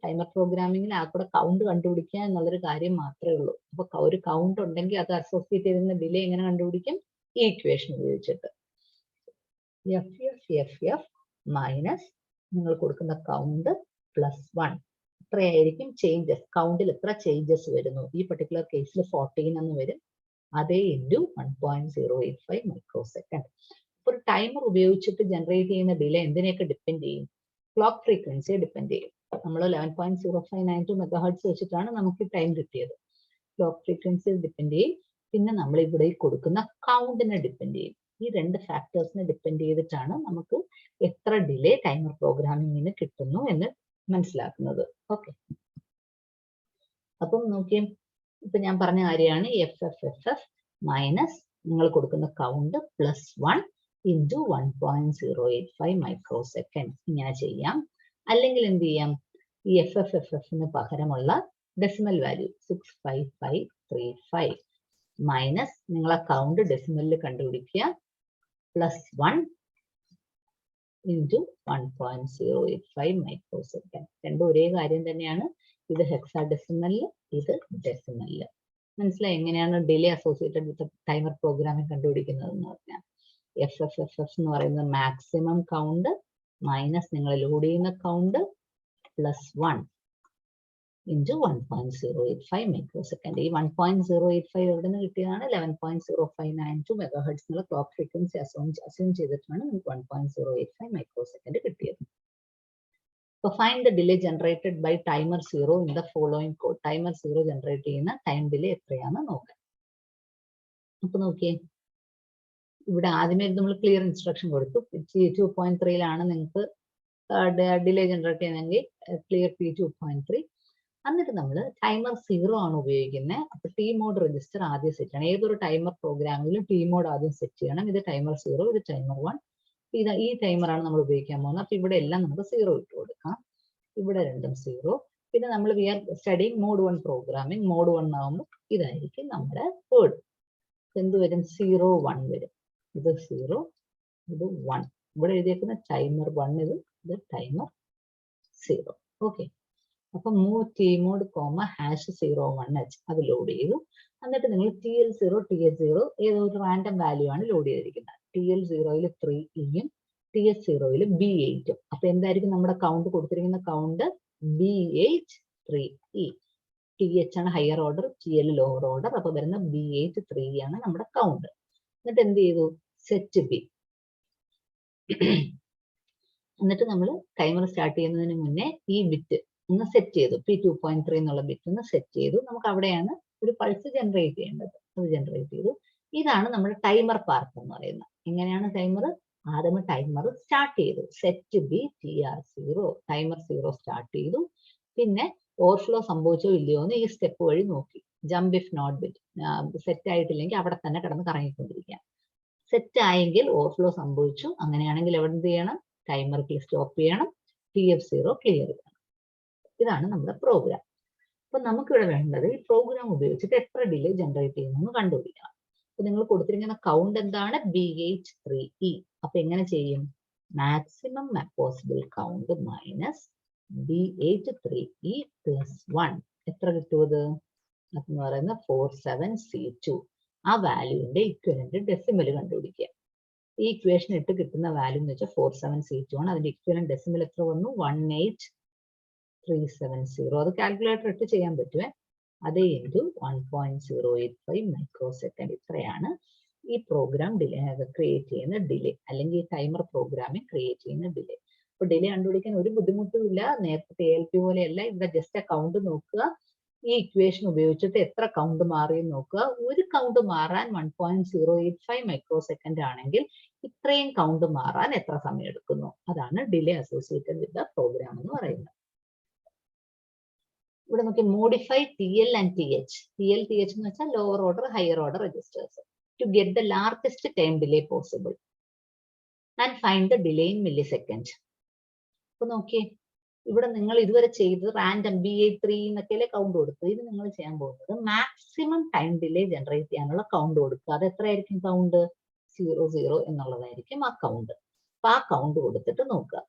ടൈമർ പ്രോഗ്രാമിങ്ങിൽ ആ കൂടെ കൗണ്ട് കണ്ടുപിടിക്കുക എന്നുള്ളൊരു കാര്യം മാത്രമേ ഉള്ളൂ. അപ്പൊ ഒരു കൗണ്ട് ഉണ്ടെങ്കിൽ അത് അസോസിയേറ്റ് ചെയ്തിരുന്ന ഡിലേ എങ്ങനെ കണ്ടുപിടിക്കും? ഈ ഇക്വേഷൻ ഉപയോഗിച്ചിട്ട് എഫ് മൈനസ് നിങ്ങൾ കൊടുക്കുന്ന കൗണ്ട് പ്ലസ് 1 എത്രയായിരിക്കും ചേഞ്ചസ്? കൗണ്ടിൽ എത്ര ചേഞ്ചസ് വരുന്നു? ഈ പർട്ടിക്കുലർ കേസിൽ 14 എന്ന് വരും. അതേ ഇൻറ്റു 1.085 മൈക്രോ സെക്കൻഡ്. ഒരു ടൈമർ ഉപയോഗിച്ചിട്ട് ജനറേറ്റ് ചെയ്യുന്ന ഡിലേ എന്തിനെയൊക്കെ ഡിപ്പെൻഡ് ചെയ്യും? ക്ലോക്ക് ഫ്രീക്വൻസിയെ ഡിപ്പെൻഡ് ചെയ്യും. നമ്മൾ 11.0592 മെഗാഹെർട്സ് വെച്ചിട്ടാണ് നമുക്ക് ടൈം കിട്ടിയത്. ക്ലോക്ക് ഫ്രീക്വൻസിയെ ഡിപ്പെൻഡ് ചെയ്യും. പിന്നെ നമ്മൾ ഇവിടെ കൊടുക്കുന്ന കൗണ്ടിനെ ഡിപ്പെൻഡ് ചെയ്യും. ഈ രണ്ട് ഫാക്ടേഴ്സിനെ ഡിപ്പെൻഡ് ചെയ്തിട്ടാണ് നമുക്ക് എത്ര ഡിലേ ടൈമർ പ്രോഗ്രാമിങ്ങിന് കിട്ടുന്നു എന്ന് മനസ്സിലാക്കുന്നത്. ഓക്കെ, അപ്പം നോക്കിയേ, ഇപ്പൊ ഞാൻ പറഞ്ഞ കാര്യമാണ് എഫ് മൈനസ് നിങ്ങൾ കൊടുക്കുന്ന count plus 1 into 1.085 micro second. ഇങ്ങനെ ചെയ്യാം. അല്ലെങ്കിൽ എന്ത് ചെയ്യാം? ഈ എഫിന് പകരമുള്ള ഡെസിമൽ വാല്യൂ 65535 മൈനസ് നിങ്ങളെ കൗണ്ട് ഡെസിമലിൽ കണ്ടുപിടിക്കുക പ്ലസ് 1 ഇൻറ്റു 1.085 മൈക്രോ സെക്കൻഡ്. രണ്ടും ഒരേ കാര്യം തന്നെയാണ്. ഇത് ഹെക്സാഡെസിമലിൽ, ഇത് ഡെസിമലിൽ. മനസ്സിലായി എങ്ങനെയാണ് ഡിലേ അസോസിയേറ്റഡ് വിത്ത് ടൈമർ പ്രോഗ്രാമിംഗ് കണ്ടുപിടിക്കുന്നത് എന്ന് പറഞ്ഞാൽ? എഫ് എന്ന് പറയുന്നത് മാക്സിമം കൗണ്ട് മൈനസ് നിങ്ങൾ ലോഡ് ചെയ്യുന്ന count plus 1 into 1.085 microsecond. ഈ 1.085 എവിടെ നിന്ന് കിട്ടിയതാണ്? 11.0592 മെഗാഹെർട്സ് എന്നുള്ള ക്ലോക്ക് ഫ്രീക്വൻസി അസ്യൂം ചെയ്തിട്ടാണ് നമുക്ക് 1.085 മൈക്രോ സെക്കൻഡ് കിട്ടിയത്. So find the delay generated by timer 0 in the following code. Timer 0 generate ചെയ്യുന്ന ടൈം ഡിലേ എത്രയാണെന്ന് നോക്കാം. അപ്പൊ നോക്കിയേ, ഇവിടെ ആദ്യമേ നമ്മൾ ക്ലിയർ ഇൻസ്ട്രക്ഷൻ കൊടുത്തു. 2.3 നിങ്ങൾക്ക് ഡിലേ ജനറേറ്റ് ചെയ്യുന്നതെങ്കിൽ ക്ലിയർ P2.3. എന്നിട്ട് നമ്മൾ ടൈമർ 0 ആണ് ഉപയോഗിക്കുന്നത്. അപ്പൊ ടി മോഡ് രജിസ്റ്റർ ആദ്യം സെറ്റ് ചെയ്യണം. ഏതൊരു ടൈമർ പ്രോഗ്രാമിലും ടി മോഡ് ആദ്യം സെറ്റ് ചെയ്യണം. ഇത് ടൈമർ 0, ഇത് ടൈമർ 1. ഈ ടൈമറാണ് നമ്മൾ ഉപയോഗിക്കാൻ പോകുന്നത്. അപ്പൊ ഇവിടെ എല്ലാം നമുക്ക് 0 ഇട്ട് കൊടുക്കാം. ഇവിടെ രണ്ടും 0. പിന്നെ നമ്മൾ we are studying mode 1 programming. Mode 1 ആകുമ്പോൾ ഇതായിരിക്കും നമ്മുടെ കോഡ്. എന്ത് വരും? 0 1 വരും. ഇത് 0, ഇത് 1. ഇവിടെ എഴുതിയേക്കുന്ന ടൈമർ 1, ഇത് ടൈമർ 0. ഓക്കെ, അപ്പൊ മൂവ് ടി മോഡ് #01h അത് ലോഡ് ചെയ്തു. എന്നിട്ട് നിങ്ങൾ TL0 TH0 ഏതോ ഒരു റാൻഡം വാല്യൂ ആണ് ലോഡ് ചെയ്തിരിക്കുന്നത്. TL0യിൽ 3E TH0യിൽ B8. അപ്പൊ എന്തായിരിക്കും നമ്മുടെ കൗണ്ട് കൊടുത്തിരിക്കുന്ന കൗണ്ട്? B8 3E. TH ആണ് higher order, TL lower order. അപ്പൊ വരുന്ന B8 3E ആണ് നമ്മുടെ കൗണ്ട്. എന്നിട്ട് എന്ത് ചെയ്തു? Set B. എന്നിട്ട് നമ്മൾ ടൈമർ സ്റ്റാർട്ട് ചെയ്യുന്നതിന് മുന്നേ ഈ ബിറ്റ് ഒന്ന് സെറ്റ് ചെയ്തു. P2.3 എന്നുള്ള ബിറ്റ് ഒന്ന് സെറ്റ് ചെയ്തു. നമുക്ക് അവിടെയാണ് ഒരു പൾസ് ജനറേറ്റ് ചെയ്യേണ്ടത്. അത് ജനറേറ്റ് ചെയ്തു. ഇതാണ് നമ്മുടെ ടൈമർ പാർട്ട് എന്ന് പറയുന്നത്. എങ്ങനെയാണ് ടൈമർ? ആദ്യം ടൈമർ സ്റ്റാർട്ട് ചെയ്തു. Set B TR0, timer 0 start ചെയ്തു. പിന്നെ ഓവർഫ്ലോ സംഭവിച്ചോ ഇല്ലയോ എന്ന് ഈ സ്റ്റെപ്പ് വഴി നോക്കി. Jump if not bit. Set ആയിട്ടില്ലെങ്കിൽ അവിടെ തന്നെ കിടന്ന് കറങ്ങിക്കൊണ്ടിരിക്കുക. സെറ്റ് ആയെങ്കിൽ ഓവർഫ്ലോ സംഭവിച്ചു. അങ്ങനെയാണെങ്കിൽ എവിടെ എന്ത് ചെയ്യണം? ടൈമർ സ്റ്റോപ്പ് ചെയ്യണം. TF0 ക്ലിയർ ചെയ്യണം. ഇതാണ് നമ്മുടെ പ്രോഗ്രാം. അപ്പൊ നമുക്കിവിടെ വേണ്ടത് ഈ പ്രോഗ്രാം ഉപയോഗിച്ചിട്ട് എത്ര ഡിലേ ജനറേറ്റ് ചെയ്യുന്നു കണ്ടുപിടിക്കണം. അപ്പൊ നിങ്ങൾ കൊടുത്തിരിക്കുന്ന കൗണ്ട് എന്താണ്? B8 3E. അപ്പൊ എങ്ങനെ ചെയ്യും? Maximum possible count minus B8 3E plus 1. എത്ര കിട്ടുമത്? എന്ന് പറയുന്നത് 47C2. ആ വാല്യൂവിന്റെ ഇക്വലന്റ് ഡെസിമൽ കണ്ടുപിടിക്കുക. ഈ ഇക്വേഷൻ ഇട്ട് കിട്ടുന്ന വാല്യൂ എന്ന് വെച്ചാൽ 47C2 ആണ്. അതിന്റെ ഇക്വലന്റ് ഡെസിമൽ എത്ര വന്നു? 18370. അത് കാൽക്കുലേറ്റർ ഇട്ട് ചെയ്യാൻ പറ്റുമേ. അതേ ഇൻറ്റു 1.085 മൈക്രോ സെക്കൻഡ്. ഇത്രയാണ് ഈ പ്രോഗ്രാം ഡിലേ ക്രിയേറ്റ് ചെയ്യുന്ന ഡിലേ, അല്ലെങ്കിൽ ടൈമർ പ്രോഗ്രാമിംഗ് ക്രിയേറ്റ് ചെയ്യുന്ന ഡിലേ. അപ്പൊ ഡിലേ കണ്ടുപിടിക്കാൻ ഒരു ബുദ്ധിമുട്ടും ഇല്ല. നേരത്തെ ALP പോലെയല്ല. ഇവിടെ ജസ്റ്റ് കൗണ്ട് നോക്കുക. ഈ ഇക്വേഷൻ ഉപയോഗിച്ചിട്ട് എത്ര കൗണ്ട് മാറിയെന്ന് നോക്കുക. ഒരു കൗണ്ട് മാറാൻ 1.085 മൈക്രോ സെക്കൻഡ് ആണെങ്കിൽ ഇത്രയും കൗണ്ട് മാറാൻ എത്ര സമയം എടുക്കുന്നു? അതാണ് delay associated with the program എന്ന് പറയുന്നത്. ഇവിടെ നോക്കി modify TL and TH. TL TH എന്ന് വെച്ചാൽ lower order higher order registers to get the largest time delay possible and find the delay in millisecond. അപ്പൊ നോക്കിയേ, ഇവിടെ നിങ്ങൾ ഇതുവരെ ചെയ്തത് റാൻഡം B8 3 എന്നൊക്കെയല്ലേ കൗണ്ട് കൊടുത്തു. ഇത് നിങ്ങൾ ചെയ്യാൻ പോകുന്നത് മാക്സിമം ടൈം ഡിലേ ജനറേറ്റ് ചെയ്യാനുള്ള കൗണ്ട് കൊടുക്കുക. അത് എത്രയായിരിക്കും കൗണ്ട്? 00 എന്നുള്ളതായിരിക്കും ആ കൗണ്ട്. അപ്പൊ ആ കൗണ്ട് കൊടുത്തിട്ട് നോക്കുക.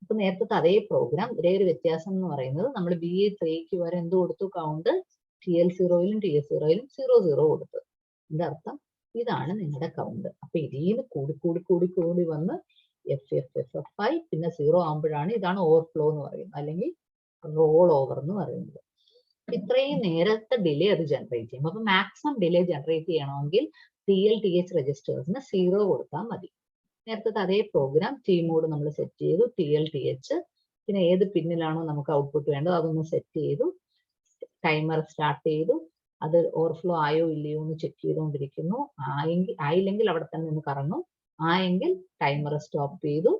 അപ്പൊ നേരത്തെ അതേ പ്രോഗ്രാം ഒരേ ഒരു വ്യത്യാസം എന്ന് പറയുന്നത് നമ്മൾ BA3ക്ക് വരെ എന്ത് കൊടുത്തു, കൗണ്ട് TL0യിലും TS0യിലും 00 കൊടുത്തു. ഇതിന്റെ അർത്ഥം ഇതാണ് നിങ്ങളുടെ കൗണ്ട്. അപ്പൊ ഇതിന് കൂടി വന്ന് FFFF ആയി, പിന്നെ 0 ആകുമ്പോഴാണ് ഇതാണ് ഓവർഫ്ലോ എന്ന് പറയുന്നത്, അല്ലെങ്കിൽ റോൾ ഓവർ എന്ന് പറയുന്നത്. ഇത്രയും നേരത്തെ ഡിലേ അത് ജനറേറ്റ് ചെയ്യും. അപ്പൊ മാക്സിമം ഡിലേ ജനറേറ്റ് ചെയ്യണമെങ്കിൽ TL-TH രജിസ്റ്റേഴ്സിന് 0 കൊടുത്താൽ മതി. നേരത്തെ അതേ പ്രോഗ്രാം T മോഡ് നമ്മൾ സെറ്റ് ചെയ്തു, TL-TH, പിന്നെ ഏത് പിന്നിലാണോ നമുക്ക് ഔട്ട്പുട്ട് വേണ്ടത് അതൊന്ന് സെറ്റ് ചെയ്തു, ടൈമർ സ്റ്റാർട്ട് ചെയ്തു, അത് ഓവർഫ്ലോ ആയോ ഇല്ലയോ എന്ന് ചെക്ക് ചെയ്തുകൊണ്ടിരിക്കുന്നു. ആയില്ലെങ്കിൽ അവിടെ തന്നെ നിന്ന് കറങ്ങും, ആയെങ്കിൽ ടൈമർ സ്റ്റോപ്പ് ചെയ്തു,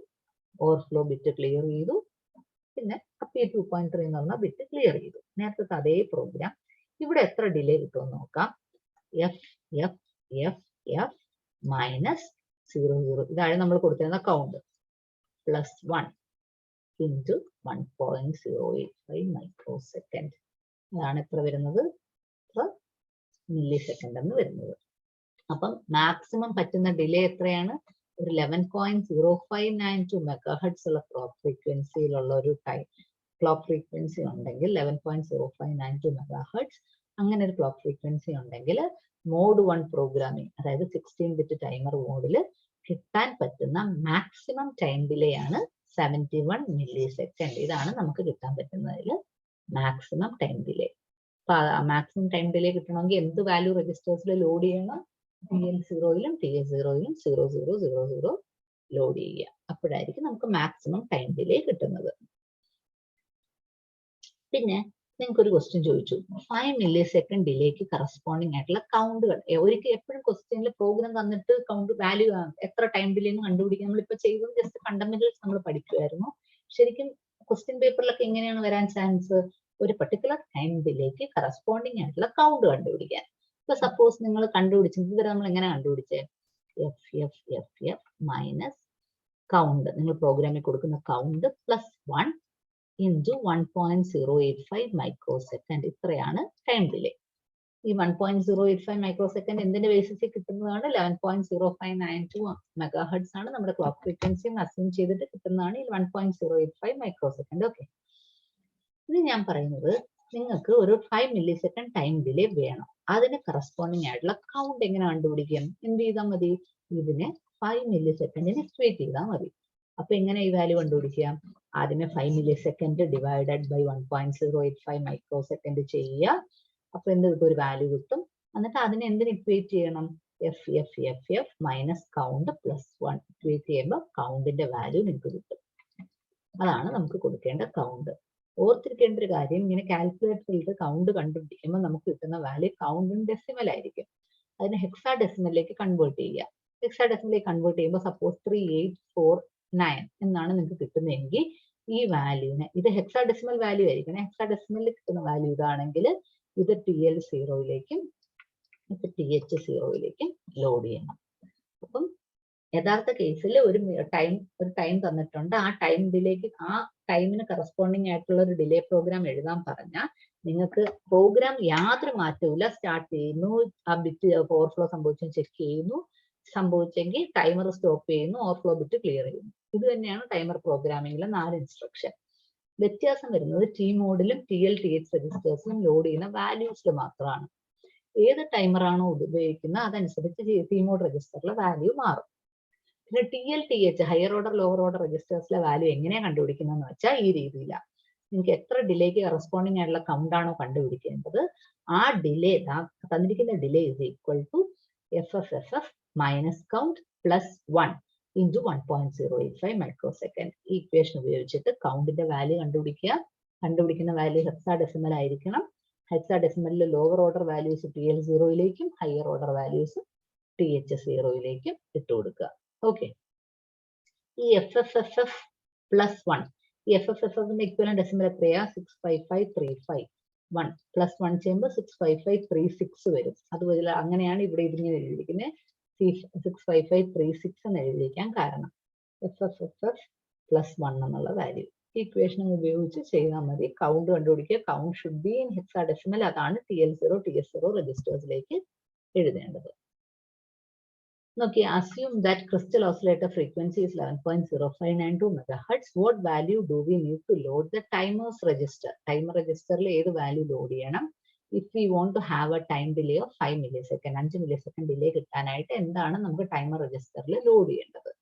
ഓവർഫ്ലോ ബിറ്റ് ക്ലിയർ ചെയ്തു, പിന്നെ P2.3 എന്ന് പറഞ്ഞ ബിറ്റ് ക്ലിയർ ചെയ്തു. നേരത്തെ അതേ പ്രോഗ്രാം ഇവിടെ എത്ര ഡിലേ കിട്ടുമെന്ന് നോക്കാം. FFFF മൈനസ് 00, ഇതാണ് നമ്മൾ കൊടുത്തിരുന്ന കൗണ്ട്, +1 ഇൻറ്റു 1.085 മൈക്രോ സെക്കൻഡ്. അതാണ് എത്ര വരുന്നത്, മില്ലി സെക്കൻഡ് എന്ന് വരുന്നത്. അപ്പം മാക്സിമം പറ്റുന്ന ഡിലേ എത്രയാണ്, ഒരു 11.0592 മെഗാഹെർട്സ് ഉള്ള ക്ലോക്ക് ഫ്രീക്വൻസിയിലുള്ള ഒരു ക്ലോക്ക് ഫ്രീക്വൻസി ഉണ്ടെങ്കിൽ 11.0592 മെഗാഹെർട്സ്, അങ്ങനെ ഒരു ക്ലോക്ക് ഫ്രീക്വൻസി ഉണ്ടെങ്കിൽ മോഡ് 1 പ്രോഗ്രാമിംഗ്, അതായത് 16 ബിറ്റ് ടൈമർ മോഡിൽ കിട്ടാൻ പറ്റുന്ന മാക്സിമം ടൈം ഡിലേ ആണ് 71 മില്ലി സെക്കൻഡ്. ഇതാണ് നമുക്ക് കിട്ടാൻ പറ്റുന്നതിൽ മാക്സിമം ടൈം ഡിലേ. അപ്പൊ മാക്സിമം ടൈം ഡിലേ കിട്ടണമെങ്കിൽ എന്ത് വാല്യൂ രജിസ്റ്റേഴ്സിൽ ലോഡ് ചെയ്യണം, TL0യിലും TS0യിലും 0000 ലോഡ് ചെയ്യുക. അപ്പോഴായിരിക്കും നമുക്ക് മാക്സിമം ടൈം ഡിലേ കിട്ടുന്നത്. പിന്നെ നിങ്ങൾക്ക് ഒരു ക്വസ്റ്റ്യൻ ചോദിച്ചു, 5 മില്ലി സെക്കൻഡ് ഡിലേക്ക് കറസ്പോണ്ടിങ് ആയിട്ടുള്ള കൗണ്ടുകൾ. ഒരിക്കൽ എപ്പോഴും ക്വസ്റ്റ്യനിൽ പ്രോഗ്രാം തന്നിട്ട് കൗണ്ട് വാല്യൂ എത്ര ടൈം ഡിലേ എന്ന് കണ്ടുപിടിക്കാൻ നമ്മളിപ്പോൾ ചെയ്തത് ജസ്റ്റ് ഫണ്ടമെന്റൽസ് നമ്മൾ പഠിക്കുമായിരുന്നു. ശരിക്കും ക്വസ്റ്റ്യൻ പേപ്പറിലൊക്കെ എങ്ങനെയാണ് വരാൻ ചാൻസ്, ഒരു പർട്ടിക്കുലർ ടൈം ഡിലേക്ക് കറസ്പോണ്ടിങ് ആയിട്ടുള്ള കൗണ്ട് കണ്ടുപിടിക്കാൻ. ഇപ്പൊ സപ്പോസ് നിങ്ങൾ കണ്ടുപിടിച്ചത്, ഇവരെ നമ്മൾ എങ്ങനെ കണ്ടുപിടിച്ചേ, FFFF മൈനസ് കൗണ്ട്, നിങ്ങൾ പ്രോഗ്രാമിൽ കൊടുക്കുന്ന കൗണ്ട് +1 ഇൻറ്റു 1.085 മൈക്രോ സെക്കൻഡ്. ഇത്രയാണ് ടൈം ഡിലേ. ഈ 1.085 മൈക്രോ സെക്കൻഡ് എന്തിന്റെ ബേസിസിൽ കിട്ടുന്നതാണ്, 11.0592 മെഗാഹെർട്സ് ആണ് നമ്മുടെ ക്ലോക്ക് ഫ്രീക്വൻസി അസ്യൂം ചെയ്തിട്ട് കിട്ടുന്നതാണ് ഈ 1.085 മൈക്രോ സെക്കൻഡ്. ഓക്കെ, ഇത് ഞാൻ പറയുന്നത് നിങ്ങൾക്ക് ഒരു 5 മില്ലി സെക്കൻഡ് ടൈം ഡിലേ വേണം. അതിന് കറസ്പോണ്ടിങ് ആയിട്ടുള്ള കൗണ്ട് എങ്ങനെ കണ്ടുപിടിക്കും, എന്ത് ചെയ്താൽ മതി, ഇതിനെ 5 മില്ലി സെക്കൻഡിന് ഇക്വേറ്റ് ചെയ്താൽ മതി. അപ്പൊ എങ്ങനെ ഈ വാല്യൂ കണ്ടുപിടിക്കാം, ആദ്യമേ 5 millisecond divided by 1.085 microsecond ചെയ്യുക. അപ്പൊ എന്ത് കിട്ടും, ഒരു വാല്യൂ കിട്ടും. എന്നിട്ട് അതിനെ എന്തിന് ഇക്വേറ്റ് ചെയ്യണം, FFFF മൈനസ് കൗണ്ട് +1 ഇക്വേറ്റ് ചെയ്യുമ്പോൾ കൗണ്ടിന്റെ വാല്യൂ നിങ്ങൾക്ക് കിട്ടും. അതാണ് നമുക്ക് കൊടുക്കേണ്ട കൗണ്ട്. ഓർത്തിരിക്കേണ്ട ഒരു കാര്യം, ഇങ്ങനെ കാൽക്കുലേറ്ററിൽ കൗണ്ട് കണ്ടുപിടിക്കുമ്പോൾ നമുക്ക് കിട്ടുന്ന വാല്യൂ കൗണ്ടിൻ ഡെസിമൽ ആയിരിക്കും. അതിനെ ഹെക്സാ ഡെസിമലിലേക്ക് കൺവേർട്ട് ചെയ്യുക. ഹെക്സാ ഡെസിമലിലേക്ക് കൺവേർട്ട് ചെയ്യുമ്പോൾ സപ്പോസ് 3849 എന്നാണ് നിങ്ങൾക്ക് കിട്ടുന്നതെങ്കിൽ ഈ വാല്യൂനെ, ഇത് ഹെക്സാ ഡെസിമൽ വാല്യൂ ആയിരിക്കണം. ഹെക്സാ ഡെസിമലിൽ കിട്ടുന്ന വാല്യൂ ഇതാണെങ്കിൽ ഇത് TL0യിലേക്കും ഇത് TH0യിലേക്കും ലോഡ് ചെയ്യണം. അപ്പം യഥാർത്ഥ കേസിൽ ഒരു ടൈം തന്നിട്ടുണ്ട്, ആ ടൈം ഡിലേക്ക്, ആ ടൈമിന് കറസ്പോണ്ടിങ് ആയിട്ടുള്ള ഒരു ഡിലേ പ്രോഗ്രാം എഴുതാൻ പറഞ്ഞാൽ നിങ്ങൾക്ക് പ്രോഗ്രാം യാതൊരു മാറ്റവും സ്റ്റാർട്ട് ചെയ്യുന്നു, ആ ബിറ്റ് ഓവർഫ്ലോ സംഭവിച്ചു ചെക്ക് ചെയ്യുന്നു, സംഭവിച്ചെങ്കിൽ ടൈമർ സ്റ്റോപ്പ് ചെയ്യുന്നു, ഓവർഫ്ലോ ബിറ്റ് ക്ലിയർ ചെയ്യുന്നു. ഇത് തന്നെയാണ് ടൈമർ പ്രോഗ്രാമിംഗിലെ 4 ഇൻസ്ട്രക്ഷൻ. വ്യത്യാസം വരുന്നത് T മോഡിലും TL-TH രജിസ്റ്റേഴ്സിലും ലോഡ് ചെയ്യുന്ന വാല്യൂസിൽ മാത്രമാണ്. ഏത് ടൈമർ ആണോ ഉപയോഗിക്കുന്നത് അതനുസരിച്ച് T മോഡ് രജിസ്റ്ററിലെ വാല്യൂ മാറും. പിന്നെ TL-TH higher order lower order രജിസ്റ്റേഴ്സിലെ വാല്യൂ എങ്ങനെയാണ് കണ്ടുപിടിക്കുന്നതെന്ന് വെച്ചാൽ ഈ രീതിയിലാണ്. നിങ്ങൾക്ക് എത്ര ഡിലേക്ക് കറസ്പോണ്ടിങ് ആയിട്ടുള്ള കൗണ്ട് ആണോ കണ്ടുപിടിക്കേണ്ടത്, ആ ഡിലേ, തന്നിരിക്കുന്ന delay is equal to FFFF minus count +1 into 1.085 microsecond. ഈ ഇക്വേഷൻ ഉപയോഗിച്ചിട്ട് കൗണ്ടിന്റെ വാല്യൂ കണ്ടുപിടിക്കുക. കണ്ടുപിടിക്കുന്ന വാല്യൂ ഹെക്സാ ഡെസിമൽ ആയിരിക്കണം. ഹെക്സാ ഡെസിമലിൽ ലോവർ ഓർഡർ വാല്യൂസ് TL0യിലേക്കും ഹയർ ഓർഡർ വാല്യൂസ് TH0യിലേക്കും ഇട്ട് കൊടുക്കുക. ഓക്കെ, ഈ FFFF +1, ഈ FFFFന്റെ ഇക്വലന്റ് ഡെസിമൽ എത്രയാ, 65535. 1 +1 ചെയ്യുമ്പോൾ 65536 വരും. അതുപോലെ അങ്ങനെയാണ് ഇവിടെ ഇതിങ്ങനെ എഴുതിയിരിക്കുന്നത്, 65536 എന്ന് എഴുതിയിരിക്കാൻ കാരണം FFFF +1 എന്നുള്ള വാല്യൂ. ഈ ഇക്വേഷൻ ഉപയോഗിച്ച് ചെയ്താൽ മതി. കൗണ്ട് കണ്ടുപിടിക്കുക. Count should be in hexa decimal. അതാണ് TL0 TS0 രജിസ്റ്റേഴ്സിലേക്ക് എഴുതേണ്ടത്. Okay, assume that crystal oscillator frequency is 11.0592 megahertz. What value do we need to load the timer's register? Timer register le edu value load cheyanam if we want to have a time delay of 5 millisecond. 5 millisecond delay kittanayittu endana namukku timer register le load cheyendathu.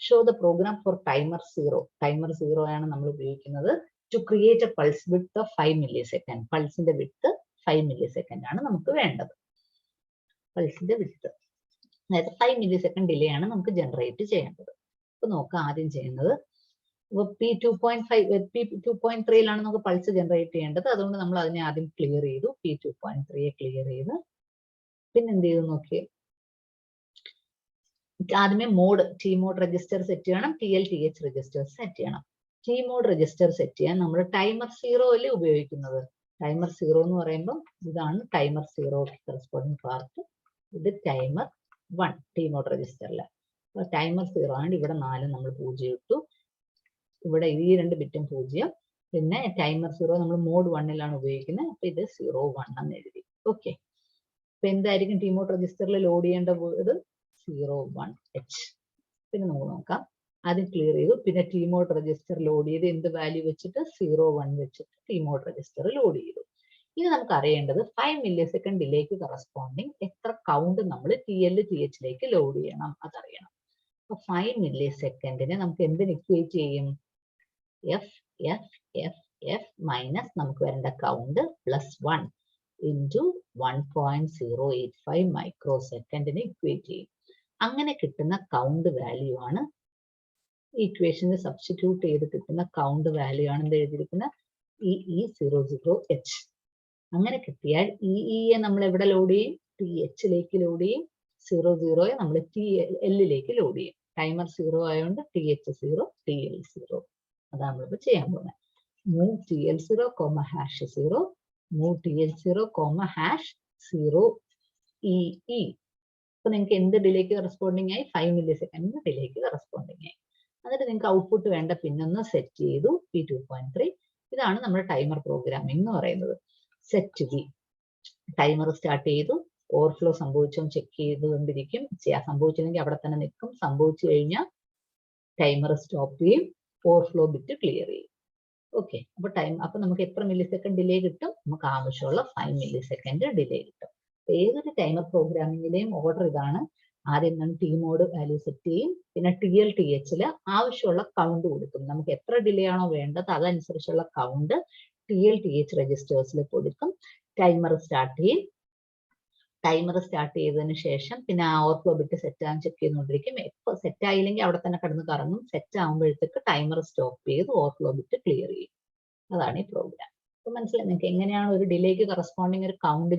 Show the program for timer 0. Timer 0 aanu nammal ubhayikkunnathu to create a pulse width of 5 millisecond. Pulse inde width 5 millisecond aanu namukku vendathu. Pulse inde width 5 millisecond delay ആണ് നമുക്ക് generate ചെയ്യേണ്ടത്. അപ്പോൾ നോക്കാം ആദ്യം ചെയ്യുന്നത് P2.5 P2.3ലാണ് നമുക്ക് pulse generate ചെയ്യേണ്ടത്. അതുകൊണ്ട് നമ്മൾ അതിനെ ആദ്യം ക്ലിയർ ചെയ്തു. P2.3 ക്ലിയർ ചെയ്ത് പിന്നെ എന്ത് ചെയ്തു നോക്കിയേ, ആദ്യമേ mode T mode register set ചെയ്യണം, TLTH രജിസ്റ്റർ സെറ്റ് ചെയ്യണം. ടി മോഡ് രജിസ്റ്റർ സെറ്റ് ചെയ്യാൻ നമ്മൾ ടൈമർ 0 അല്ലേ ഉപയോഗിക്കുന്നത്. ടൈമർ 0 എന്ന് പറയുമ്പോൾ ഇതാണ് ടൈമർ 0 കറസ്പോണ്ടിങ് പാർട്ട്, ഇത് ടൈമർ 1 ടി മോഡ് രജിസ്റ്ററിൽ. അപ്പോൾ ടൈമർ 0 ആണ്. ഇവിടെ 4 നമ്മൾ 0 ഇട്ടു, ഇവിടെ ഈ 2 ബിറ്റും 0. പിന്നെ ടൈമർ 0 നമ്മൾ മോഡ് 1ലാണ് ഉപയോഗിക്കുന്നത്. അപ്പോൾ ഇത് 01 എന്ന് എഴുതി. ഓക്കെ, അപ്പൊ എന്തായിരിക്കും ടി മോഡ് രജിസ്റ്ററിൽ ലോഡ് ചെയ്യേണ്ട ഇത് 01H. പിന്നെ നമുക്ക് നോക്കാം, ആദ്യം ക്ലിയർ ചെയ്തു. പിന്നെ ടി മോഡ് രജിസ്റ്റർ ലോഡ് ചെയ്ത് എന്ത് വാല്യൂ വെച്ചിട്ട് 01 വെച്ചിട്ട് ടി മോഡ് രജിസ്റ്റർ ലോഡ് ചെയ്തു. ഇനി നമുക്ക് അറിയേണ്ടത് 5 millisecond ഡിലേക്ക് കറസ്പോണ്ടിങ് എത്ര കൗണ്ട് നമ്മൾ TLTHലേക്ക് ലോഡ് ചെയ്യണം അതറിയണം. അപ്പൊ 5 millisecondനെ നമുക്ക് എന്തിന് ഇക്വേറ്റ് ചെയ്യും? F മൈനസ് നമുക്ക് വരേണ്ട കൗണ്ട് +1 ഇൻറ്റു 1.085 മൈക്രോസെക്കൻഡിനെ ഇക്വേറ്റ് ചെയ്യും. അങ്ങനെ കിട്ടുന്ന കൗണ്ട് വാല്യൂ ആണ് ഇക്വേഷനിൽ സബ്സ്റ്റിറ്റ്യൂട്ട് ചെയ്ത് കിട്ടുന്ന കൗണ്ട് വാല്യൂ ആണ് എന്ത് എഴുതിയിരിക്കുന്ന EE00H. അങ്ങനെ കിട്ടിയാൽ EE നമ്മൾ എവിടെ ലോഡ് ചെയ്യും? THലേക്ക് ലോഡ് ചെയ്യും. 00 നമ്മൾ TLലേക്ക് ലോഡ് ചെയ്യും. ടൈമർ 0 ആയതുകൊണ്ട് TH0 TL0 അതാണ് നമ്മളിപ്പോൾ ചെയ്യാൻ പോകുന്നത്. move TL0, #0 move TL0, #0 EE. അപ്പൊ നിങ്ങൾക്ക് എന്ത് ഡിലേക്ക് കറസ്പോണ്ടിങ് ആയി? 5 millisecond ഡിലേക്ക് കറസ്പോണ്ടിങ് ആയി. എന്നിട്ട് നിങ്ങൾക്ക് ഔട്ട്പുട്ട് വേണ്ട പിന്നൊന്ന് സെറ്റ് ചെയ്തു P2.3. ഇതാണ് നമ്മുടെ ടൈമർ പ്രോഗ്രാമിംഗ് എന്ന് പറയുന്നത്. സെറ്റ് ബി ടൈമർ സ്റ്റാർട്ട് ചെയ്തു, ഓവർഫ്ലോ സംഭവിച്ചോ ചെക്ക് ചെയ്തുകൊണ്ടിരിക്കും. സംഭവിച്ചില്ലെങ്കിൽ അവിടെ തന്നെ നിൽക്കും. സംഭവിച്ചു കഴിഞ്ഞാൽ ടൈമർ സ്റ്റോപ്പ് ചെയ്യും, ഓവർഫ്ലോ ബിറ്റ് ക്ലിയർ ചെയ്യും. ഓക്കെ, അപ്പൊ നമുക്ക് എത്ര മില്ലിസെക്കൻഡ് ഡിലേ കിട്ടും? നമുക്ക് ആവശ്യമുള്ള 5 millisecond ഡിലേ കിട്ടും. ഏതൊരു ടൈമർ പ്രോഗ്രാമിങ്ങിലെയും ഓർഡർ ഇതാണ്. ആദ്യം നമ്മൾ ടി മോഡ് വാല്യൂ സെറ്റ് ചെയ്യും, പിന്നെ TLTHൽ ആവശ്യമുള്ള കൗണ്ട് കൊടുക്കും. നമുക്ക് എത്ര ഡിലേ ആണോ വേണ്ടത് അതനുസരിച്ചുള്ള കൗണ്ട് TLTH രജിസ്റ്റേഴ്സിൽ കൊടുക്കും. ടൈമർ സ്റ്റാർട്ട് ചെയ്യും. ടൈമർ സ്റ്റാർട്ട് ചെയ്തതിന് ശേഷം പിന്നെ ആ ഓവർഫ്ലോ ബിറ്റ് സെറ്റ് ആകാൻ ചെക്ക് ചെയ്തുകൊണ്ടിരിക്കും. എപ്പോൾ സെറ്റ് ആയില്ലെങ്കിൽ അവിടെ തന്നെ കിടന്ന് കറങ്ങും. സെറ്റ് ആകുമ്പോഴത്തേക്ക് ടൈമർ സ്റ്റോപ്പ് ചെയ്ത് ഓവർഫ്ലോ ബിറ്റ് ക്ലിയർ ചെയ്യും. അതാണ് ഈ പ്രോഗ്രാം. അപ്പൊ മനസ്സിലായി നിങ്ങൾക്ക് എങ്ങനെയാണ് ഒരു ഡിലേക്ക് കറസ്പോണ്ടിങ് ഒരു കൗണ്ട്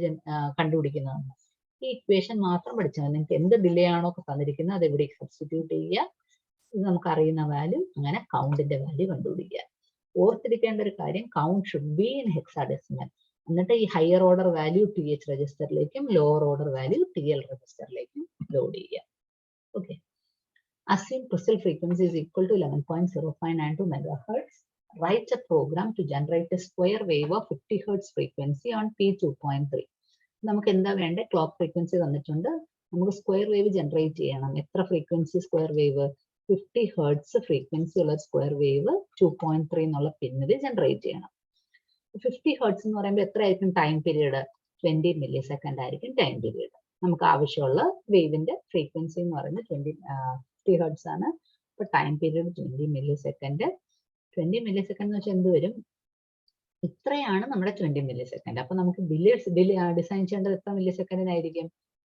കണ്ടുപിടിക്കുന്നതെന്ന്. ഈ ഇക്വേഷൻ മാത്രം പഠിച്ചാൽ നിങ്ങൾക്ക് എന്ത് ഡിലേ ആണോ തന്നിരിക്കുന്നത് അത് എവിടെ സബ്സ്റ്റിറ്റ്യൂട്ട് ചെയ്യുക, ഇത് നമുക്ക് അറിയുന്ന വാല്യൂ, അങ്ങനെ കൗണ്ടിന്റെ വാല്യൂ കണ്ടുപിടിക്കുക. ഓർത്തിരിക്കേണ്ട ഒരു കാര്യം, count should be in hexadecimal. എന്നിട്ട് ഈ ഹയർ ഓർഡർ വാല്യൂ TH രജിസ്റ്ററിലേക്കും ലോവർ ഓർഡർ വാല്യൂ TL രജിസ്റ്ററിലേക്കും ലോഡ് ചെയ്യുക. Okay, assume crystal frequency is equal to 11.0592 megahertz. Write a program to generate a square wave of 50 Hz frequency on P2.3. നമുക്ക് എന്താ വേണ്ട? Clock frequency തന്നിട്ടുണ്ട്, നമുക്ക് square wave generate ചെയ്യണം. എത്ര frequency square wave? 50 Hz frequency ഉള്ള square wave 2.3 എന്നുള്ള പിന്നിൽ ജനറേറ്റ് ചെയ്യണം. 50 Hz എന്ന് പറയുമ്പോൾ എത്രയായിരിക്കും ടൈം പീരീഡ്? 20 millisecond ആയിരിക്കും ടൈം പീരീഡ്. നമുക്ക് ആവശ്യമുള്ള വേവിന്റെ ഫ്രീക്വൻസി എന്ന് പറയുന്നത് 50 Hz ആണ്. അപ്പൊ ടൈം പീരീഡ് 20 millisecond. 20 millisecond എന്ന് വെച്ചാൽ എന്ത് വരും? ഇത്രയാണ് നമ്മുടെ 20 millisecond. അപ്പൊ നമുക്ക് ഡിലേ ഡിസൈൻ ചെയ്യേണ്ടത് എത്ര മില്ലിസെക്കൻഡിനായിരിക്കും?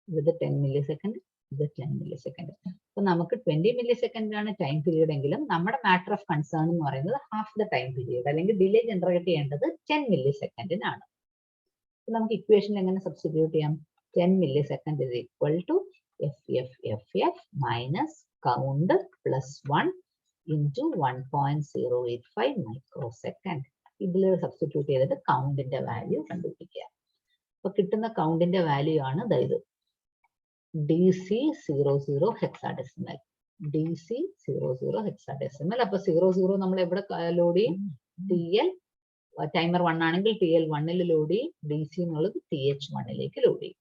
ഇത് 10 millisecond, ഇത് 10 millisecond. അപ്പൊ നമുക്ക് 20 millisecond ആണ് ടൈം പീരീഡ് എങ്കിലും നമ്മുടെ മാറ്റർ ഓഫ് കൺസേൺ എന്ന് പറയുന്നത് ഹാഫ് ദ ടൈം പീരീഡ്, അല്ലെങ്കിൽ ഡിലേ ജനറേറ്റ് ചെയ്യേണ്ടത് 10 millisecond-നാണ്. നമുക്ക് ഇക്വേഷൻ എങ്ങനെ സബ്സ്റ്റിറ്റ്യൂട്ട് ചെയ്യാം? 10 millisecond is equal to FF minus count +1 into 1.085 microsecond. ഇതിൽ സബ്സ്റ്റിറ്റ്യൂട്ട് ചെയ്തിട്ട് കൗണ്ടിന്റെ വാല്യൂ കണ്ടുപിടിക്കുക. അപ്പൊ കിട്ടുന്ന കൗണ്ടിന്റെ വാല്യൂ ആണ് ഇത് DC00 hexadecimal. DC00 hexadecimal. അപ്പൊ 00 നമ്മൾ എവിടെ ലോഡ് ചെയ്യും? TL ടൈമർ 1 ആണെങ്കിൽ TL1ൽ ലോഡ് ചെയ്യും. DC എന്നുള്ളത് TH1ലേക്ക് ലോഡ് ചെയ്യും.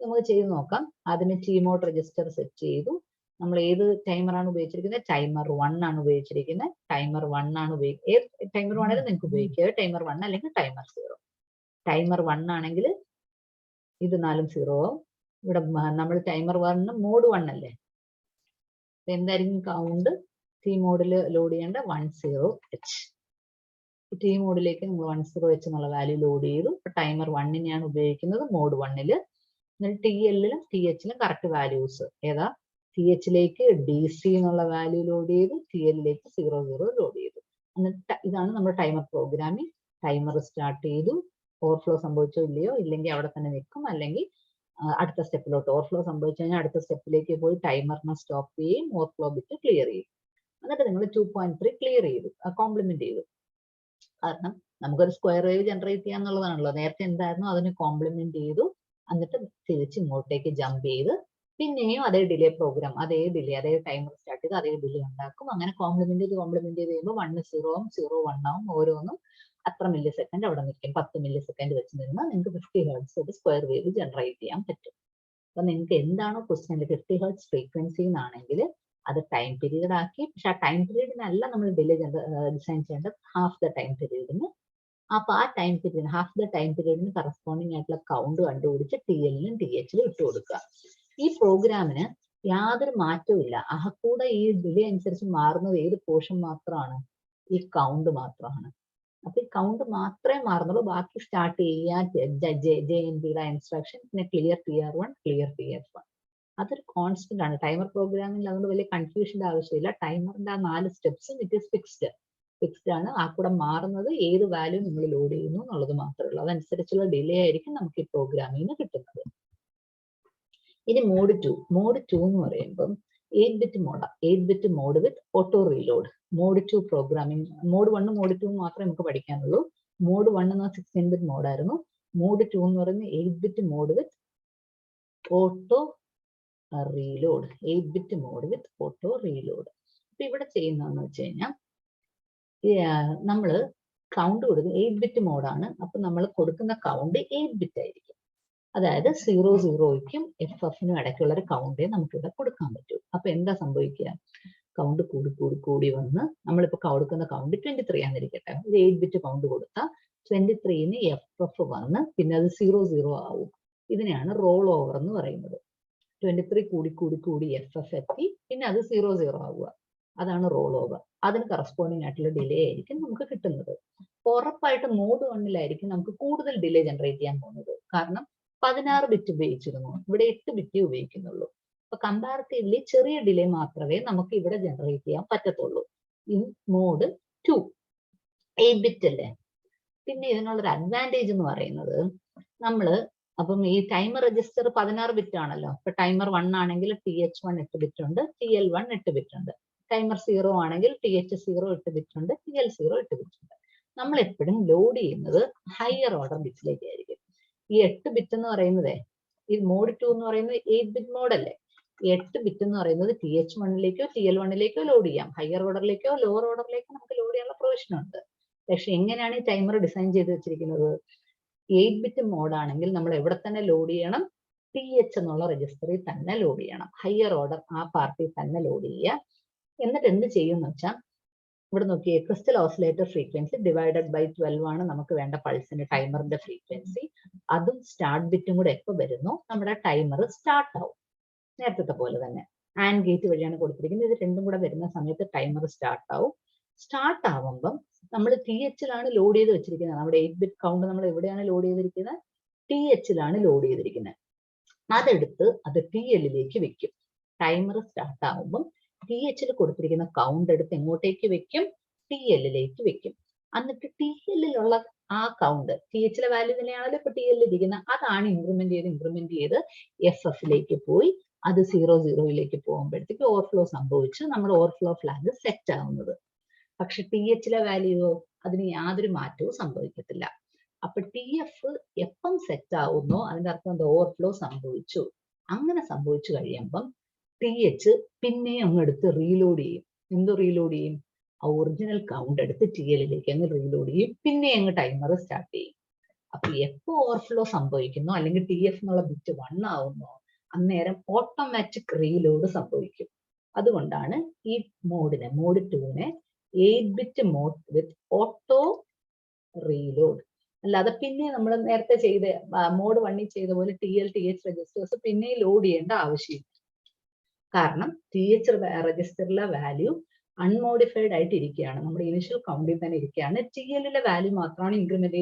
നമുക്ക് ചെയ്ത് നോക്കാം. അതിന് ടി മോഡ് രജിസ്റ്റർ സെറ്റ് ചെയ്തു. നമ്മൾ ഏത് ടൈമറാണ് ഉപയോഗിച്ചിരിക്കുന്നത്? ടൈമർ 1 ആണ് ഉപയോഗിച്ചിരിക്കുന്നത്. ടൈമർ 1 ആണ് ഏത് ടൈമർ വേണമെങ്കിലും നിങ്ങൾക്ക് ഉപയോഗിക്കുക. ടൈമർ 1 അല്ലെങ്കിൽ ടൈമർ 0. ടൈമർ 1 ആണെങ്കിൽ ഇത് 4 0 ആവും. ഇവിടെ നമ്മൾ ടൈമർ 1 മോഡ് 1 അല്ലേ, എന്തായിരിക്കും കൗണ്ട്? ടി മോഡിൽ ലോഡ് ചെയ്യേണ്ട 10H. ടി മോഡിലേക്ക് നമ്മൾ 10H എന്നുള്ള വാല്യൂ ലോഡ് ചെയ്തു. ടൈമർ 1നെയാണ് ഉപയോഗിക്കുന്നത് മോഡ് 1ല്. TLലും THലും കറക്റ്റ് വാല്യൂസ് ഏതാ? THലേക്ക് DC എന്നുള്ള വാല്യൂ ലോഡ് ചെയ്തു, TLലേക്ക് 00 ലോഡ് ചെയ്തു. എന്നിട്ട് ഇതാണ് നമ്മുടെ ടൈമർ പ്രോഗ്രാമിംഗ്. ടൈമർ സ്റ്റാർട്ട് ചെയ്തു. ഓവർഫ്ലോ സംഭവിച്ചോ ഇല്ലയോ, ഇല്ലെങ്കിൽ അവിടെ തന്നെ നിൽക്കും, അല്ലെങ്കിൽ അടുത്ത സ്റ്റെപ്പിലോട്ട്. ഓവർഫ്ലോ സംഭവിച്ചു കഴിഞ്ഞാൽ അടുത്ത സ്റ്റെപ്പിലേക്ക് പോയി ടൈമറിനെ സ്റ്റോപ്പ് ചെയ്യും, ഓവർഫ്ലോ ബിറ്റ് ക്ലിയർ ചെയ്യും. എന്നിട്ട് നിങ്ങൾ 2.3 ക്ലിയർ ചെയ്തു, കോംപ്ലിമെന്റ് ചെയ്തു. കാരണം നമുക്കൊരു സ്ക്വയർ വേവ് ജനറേറ്റ് ചെയ്യാന്നുള്ളതാണല്ലോ. നേരത്തെ എന്തായിരുന്നു, അതിന് കോംപ്ലിമെന്റ് ചെയ്തു. എന്നിട്ട് തിരിച്ച് ഇങ്ങോട്ടേക്ക് ജമ്പ് ചെയ്ത് പിന്നെയും അതേ ഡിലേ പ്രോഗ്രാം, അതേ ടൈമർ സ്റ്റാർട്ട് ചെയ്ത് അതേ ഡിലേ ഉണ്ടാക്കും. അങ്ങനെ കോംപ്ലിമെന്റ് ചെയ്ത് കഴിയുമ്പോൾ 1 0 ആവും, 0 1 ആവും. ഓരോന്നും അത്ര മില്ലി സെക്കൻഡ് അവിടെ നിൽക്കും. 10 മില്ലി സെക്കൻഡ് വെച്ച് നിന്ന് നിങ്ങൾക്ക് 50 ഹെർട്സ് ഒരു സ്ക്വയർ വേവ് ജനറേറ്റ് ചെയ്യാൻ പറ്റും. അപ്പൊ നിങ്ങൾക്ക് എന്താണോ ക്വസ്റ്റ്യൻ 50 ഹെർട്സ് ഫ്രീക്വൻസി എന്നാണെങ്കിൽ അത് ടൈം പീരീഡ് ആക്കി. പക്ഷെ ആ ടൈം പീരീഡിനല്ല നമ്മൾ ഡിലേ ഡിസൈൻ ചെയ്യേണ്ടത്, ഹാഫ് ദ ടൈം പീരീഡിന്. അപ്പൊ ആ time period, half the time പീരീഡിന് കറസ്പോണ്ടിങ് ആയിട്ടുള്ള കൗണ്ട് കണ്ടുപിടിച്ച് TLലും THലും ഇട്ട് കൊടുക്കുക. ഈ പ്രോഗ്രാമിന് യാതൊരു മാറ്റവും ഇല്ല. കൂടെ ഈ ഡിലേ അനുസരിച്ച് മാറുന്നത് ഏത് പോർഷൻ മാത്രമാണ്? ഈ കൗണ്ട് മാത്രമാണ്. അപ്പൊ ഈ കൗണ്ട് മാത്രമേ മാറുന്നുള്ളൂ. ബാക്കി സ്റ്റാർട്ട് ചെയ്യാൻ JNBയുടെ ഇൻസ്ട്രക്ഷൻ, പിന്നെ ക്ലിയർ TR1, ക്ലിയർ TF1. അതൊരു കോൺസ്റ്റന്റ് ആണ് ടൈമർ പ്രോഗ്രാമിംഗ്. അതുകൊണ്ട് വലിയ കൺഫ്യൂഷന്റെ ആവശ്യമില്ല. ടൈമറിന്റെ ആ 4 സ്റ്റെപ്സും ഇറ്റ് ഈസ് ഫിക്സ്ഡ് ആണ്. ആ കൂടെ മാറുന്നത് ഏത് വാല്യൂ നിങ്ങൾ ലോഡ് ചെയ്യുന്നു എന്നുള്ളത് മാത്രമേ ഉള്ളൂ. അതനുസരിച്ചുള്ള ഡിലേ ആയിരിക്കും നമുക്ക് ഈ പ്രോഗ്രാമിംഗിന് കിട്ടുന്നത്. ഇനി മോഡ് 2 എന്ന് പറയുമ്പോൾ 8-bit മോഡാണ്. 8-bit mode with auto reload. Mode 2 programming. Mode 1 mode 2 മാത്രമേ നമുക്ക് പഠിക്കാനുള്ളൂ. മോഡ് 1 എന്ന 16-bit മോഡായിരുന്നു. മോഡ് 2 എന്ന് പറയുന്നത് 8-bit mode with auto reload. 8-bit mode with auto reload. അപ്പൊ ഇവിടെ ചെയ്യുന്നതെന്ന് വെച്ച് കഴിഞ്ഞാൽ നമ്മൾ കൗണ്ട് കൊടുക്കുന്നത് 8-bit മോഡാണ്. അപ്പൊ നമ്മൾ കൊടുക്കുന്ന കൗണ്ട് 8-bit ആയിരിക്കും. അതായത് 00ക്കും FFനും ഇടയ്ക്കുള്ള ഒരു കൗണ്ടേ നമുക്കിവിടെ കൊടുക്കാൻ പറ്റൂ. അപ്പൊ എന്താ സംഭവിക്കുക? കൗണ്ട് കൂടി വന്ന് നമ്മളിപ്പോ കൊടുക്കുന്ന കൗണ്ട് 23 ആണെന്നിരിക്കട്ടെ. ഒരു 8-bit കൗണ്ട് കൊടുത്താൽ 23ന് FF വന്ന് പിന്നെ അത് 00 ആവും. ഇതിനെയാണ് റോൾ ഓവർ എന്ന് പറയുന്നത്. 23 കൂടി FF എത്തി, പിന്നെ അത് 00 ആവുക. അതാണ് റോൾ ഓവർ. അതിന് കറസ്പോണ്ടിങ് ആയിട്ടുള്ള ഡിലേ ആയിരിക്കും നമുക്ക് കിട്ടുന്നത്. ഉറപ്പായിട്ട് മോഡ് 1ലായിരിക്കും നമുക്ക് കൂടുതൽ ഡിലേ ജനറേറ്റ് ചെയ്യാൻ പോകുന്നത്. കാരണം 16 ബിറ്റ് ഉപയോഗിച്ചിരുന്നു, ഇവിടെ 8 ബിറ്റ് ഉപയോഗിക്കുന്നുള്ളൂ. അപ്പൊ കമ്പാരിറ്റീവ്ലി ചെറിയ ഡിലേ മാത്രമേ നമുക്ക് ഇവിടെ ജനറേറ്റ് ചെയ്യാൻ പറ്റത്തുള്ളൂ. ഇൻ മോഡ് 2 8-bit അല്ലേ. പിന്നെ ഇതിനുള്ളൊരു അഡ്വാൻറ്റേജ് എന്ന് പറയുന്നത് അപ്പം ഈ ടൈമർ രജിസ്റ്റർ 16 ബിറ്റ് ആണല്ലോ. ഇപ്പൊ ടൈമർ 1 ആണെങ്കിൽ TH1 8 ബിറ്റ് ഉണ്ട്, TL1 8 ബിറ്റ് ഉണ്ട്. ടൈമർ 0 ആണെങ്കിൽ TH0 8 ബിറ്റ് ഉണ്ട്, TL0 8 ബിറ്റ് ഉണ്ട്. നമ്മൾ എപ്പോഴും ലോഡ് ചെയ്യുന്നത് ഹയർ ഓർഡർ ബിറ്റിലേക്ക് ആയിരിക്കും. ഈ 8 ബിറ്റ് എന്ന് പറയുന്നത്, ഈ മോഡ് 2 എന്ന് പറയുന്നത് 8-bit മോഡല്ലേ. 8 ബിറ്റ് എന്ന് പറയുന്നത് TH1ലേക്കോ TL1ലേക്കോ ലോഡ് ചെയ്യാം. ഹയർ ഓർഡറിലേക്കോ ലോവർ ഓർഡറിലേക്കോ നമുക്ക് ലോഡ് ചെയ്യാനുള്ള പ്രൊവിഷൻ ഉണ്ട്. പക്ഷെ എങ്ങനെയാണ് ഈ ടൈമർ ഡിസൈൻ ചെയ്ത് വെച്ചിരിക്കുന്നത്? 8-bit മോഡാണെങ്കിൽ നമ്മൾ എവിടെ തന്നെ ലോഡ് ചെയ്യണം? TH എന്നുള്ള രജിസ്റ്ററിൽ തന്നെ ലോഡ് ചെയ്യണം. ഹയർ ഓർഡർ ആ പാർട്ടിൽ തന്നെ ലോഡ് ചെയ്യുക. എന്നിട്ട് എന്ത് ചെയ്യുമെന്ന് വെച്ചാൽ, ഇവിടെ നോക്കിയേ, crystal oscillator frequency divided by 12 ആണ് നമുക്ക് വേണ്ട പൾസിന്റെ ടൈമറിന്റെ ഫ്രീക്വൻസി. അതും സ്റ്റാർട്ട് ബിറ്റും കൂടെ എപ്പോൾ വരുന്നു നമ്മുടെ ടൈമർ സ്റ്റാർട്ട് ആവും. നേരത്തെ പോലെ തന്നെ ആൻഡ് ഗേറ്റ് വഴിയാണ് കൊടുത്തിരിക്കുന്നത്. ഇത് രണ്ടും കൂടെ വരുന്ന സമയത്ത് ടൈമർ സ്റ്റാർട്ട് ആവും. സ്റ്റാർട്ട് ആവുമ്പം നമ്മൾ THലാണ് ലോഡ് ചെയ്ത് വെച്ചിരിക്കുന്നത്. നമ്മുടെ 8-bit കൗണ്ട് നമ്മൾ എവിടെയാണ് ലോഡ് ചെയ്തിരിക്കുന്നത്? THലാണ് ലോഡ് ചെയ്തിരിക്കുന്നത്. അതെടുത്ത് അത് TLലേക്ക് വെക്കും. ടൈമർ സ്റ്റാർട്ട് ആവുമ്പം THൽ കൊടുത്തിരിക്കുന്ന കൗണ്ട് എടുത്ത് എങ്ങോട്ടേക്ക് വെക്കും? TLലേക്ക് വെക്കും. എന്നിട്ട് TLലുള്ള ആ കൗണ്ട്, THലെ വാല്യൂ തന്നെയാണല്ലോ ഇപ്പൊ TL ഇരിക്കുന്നത്, അതാണ് ഇൻക്രിമെന്റ് ചെയ്ത് FFലേക്ക് പോയി അത് 00ലേക്ക് പോകുമ്പോഴത്തേക്ക് ഓവർഫ്ലോ സംഭവിച്ച് നമ്മുടെ ഓവർഫ്ലോ ഫ്ലാഗ് സെറ്റ് ആവുന്നത്. പക്ഷെ THലെ വാല്യൂയോ അതിന് യാതൊരു മാറ്റവും സംഭവിക്കത്തില്ല. അപ്പൊ TF എപ്പം സെറ്റ് ആവുന്നോ അതിന്റെ അർത്ഥം എന്താ? ഓവർഫ്ലോ സംഭവിച്ചു. അങ്ങനെ സംഭവിച്ചു കഴിയുമ്പം TH പിന്നെ അങ്ങ് എടുത്ത് റീലോഡ് ചെയ്യും. എന്ത് റീലോഡ് ചെയ്യും? ആ ഒറിജിനൽ കൗണ്ട് എടുത്ത് TLലേക്ക് അങ്ങ് റീലോഡ് ചെയ്യും. പിന്നെ അങ്ങ് ടൈമർ സ്റ്റാർട്ട് ചെയ്യും. അപ്പൊ എപ്പോ ഓവർഫ്ലോ സംഭവിക്കുന്നു അല്ലെങ്കിൽ ടി എഫ് എന്നുള്ള ബിറ്റ് 1 ആവുന്നോ അന്നേരം ഓട്ടോമാറ്റിക് റീലോഡ് സംഭവിക്കും. അതുകൊണ്ടാണ് ഈ മോഡിനെ മോഡ് 2നെ 8-ബിറ്റ് മോഡ് വിത്ത് ഓട്ടോ റീലോഡ്. അല്ലാതെ പിന്നെ നമ്മൾ നേരത്തെ ചെയ്ത മോഡ് 1ൽ ചെയ്ത പോലെ TL TH രജിസ്റ്റേഴ്സ് പിന്നെ ലോഡ് ചെയ്യേണ്ട ആവശ്യമില്ല. കാരണം TH രജിസ്റ്ററിലെ വാല്യൂ അൺമോഡിഫൈഡ് ആയിട്ട് ഇരിക്കുകയാണ്, നമ്മുടെ ഇനിഷ്യൽ കൗണ്ടിൽ തന്നെ ഇരിക്കുകയാണ്. TLലെ വാല്യൂ മാത്രമാണ് ഇൻക്രിമെന്റ്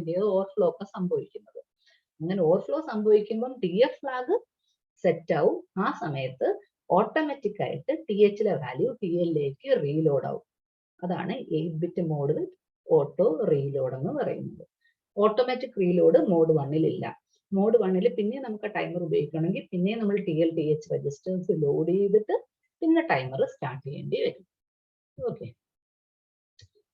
ചെയ്ത് ഓവർഫ്ലോ ഒക്കെ സംഭവിക്കുന്നത്. അങ്ങനെ ഓവർഫ്ലോ സംഭവിക്കുമ്പോൾ TF ഫ്ലാഗ് സെറ്റ് ആവും. ആ സമയത്ത് ഓട്ടോമാറ്റിക് ആയിട്ട് THലെ വാല്യൂ TLലേക്ക് റീലോഡ് ആവും. അതാണ് 8-ബിറ്റ് മോഡ് വിത്ത് ഓട്ടോ റീലോഡ് എന്ന് പറയുന്നത്. ഓട്ടോമാറ്റിക് റീലോഡ് മോഡ് 1ൽ ഇല്ല. മോഡ് 1ൽ പിന്നെ നമുക്ക് ടൈമർ ഉപയോഗിക്കണമെങ്കിൽ പിന്നെ നമ്മൾ TL TH രജിസ്റ്റേഴ്സ് ലോഡ് ചെയ്തിട്ട് പിന്നെ ടൈമർ സ്റ്റാർട്ട് ചെയ്യേണ്ടി വരും. ഓക്കെ,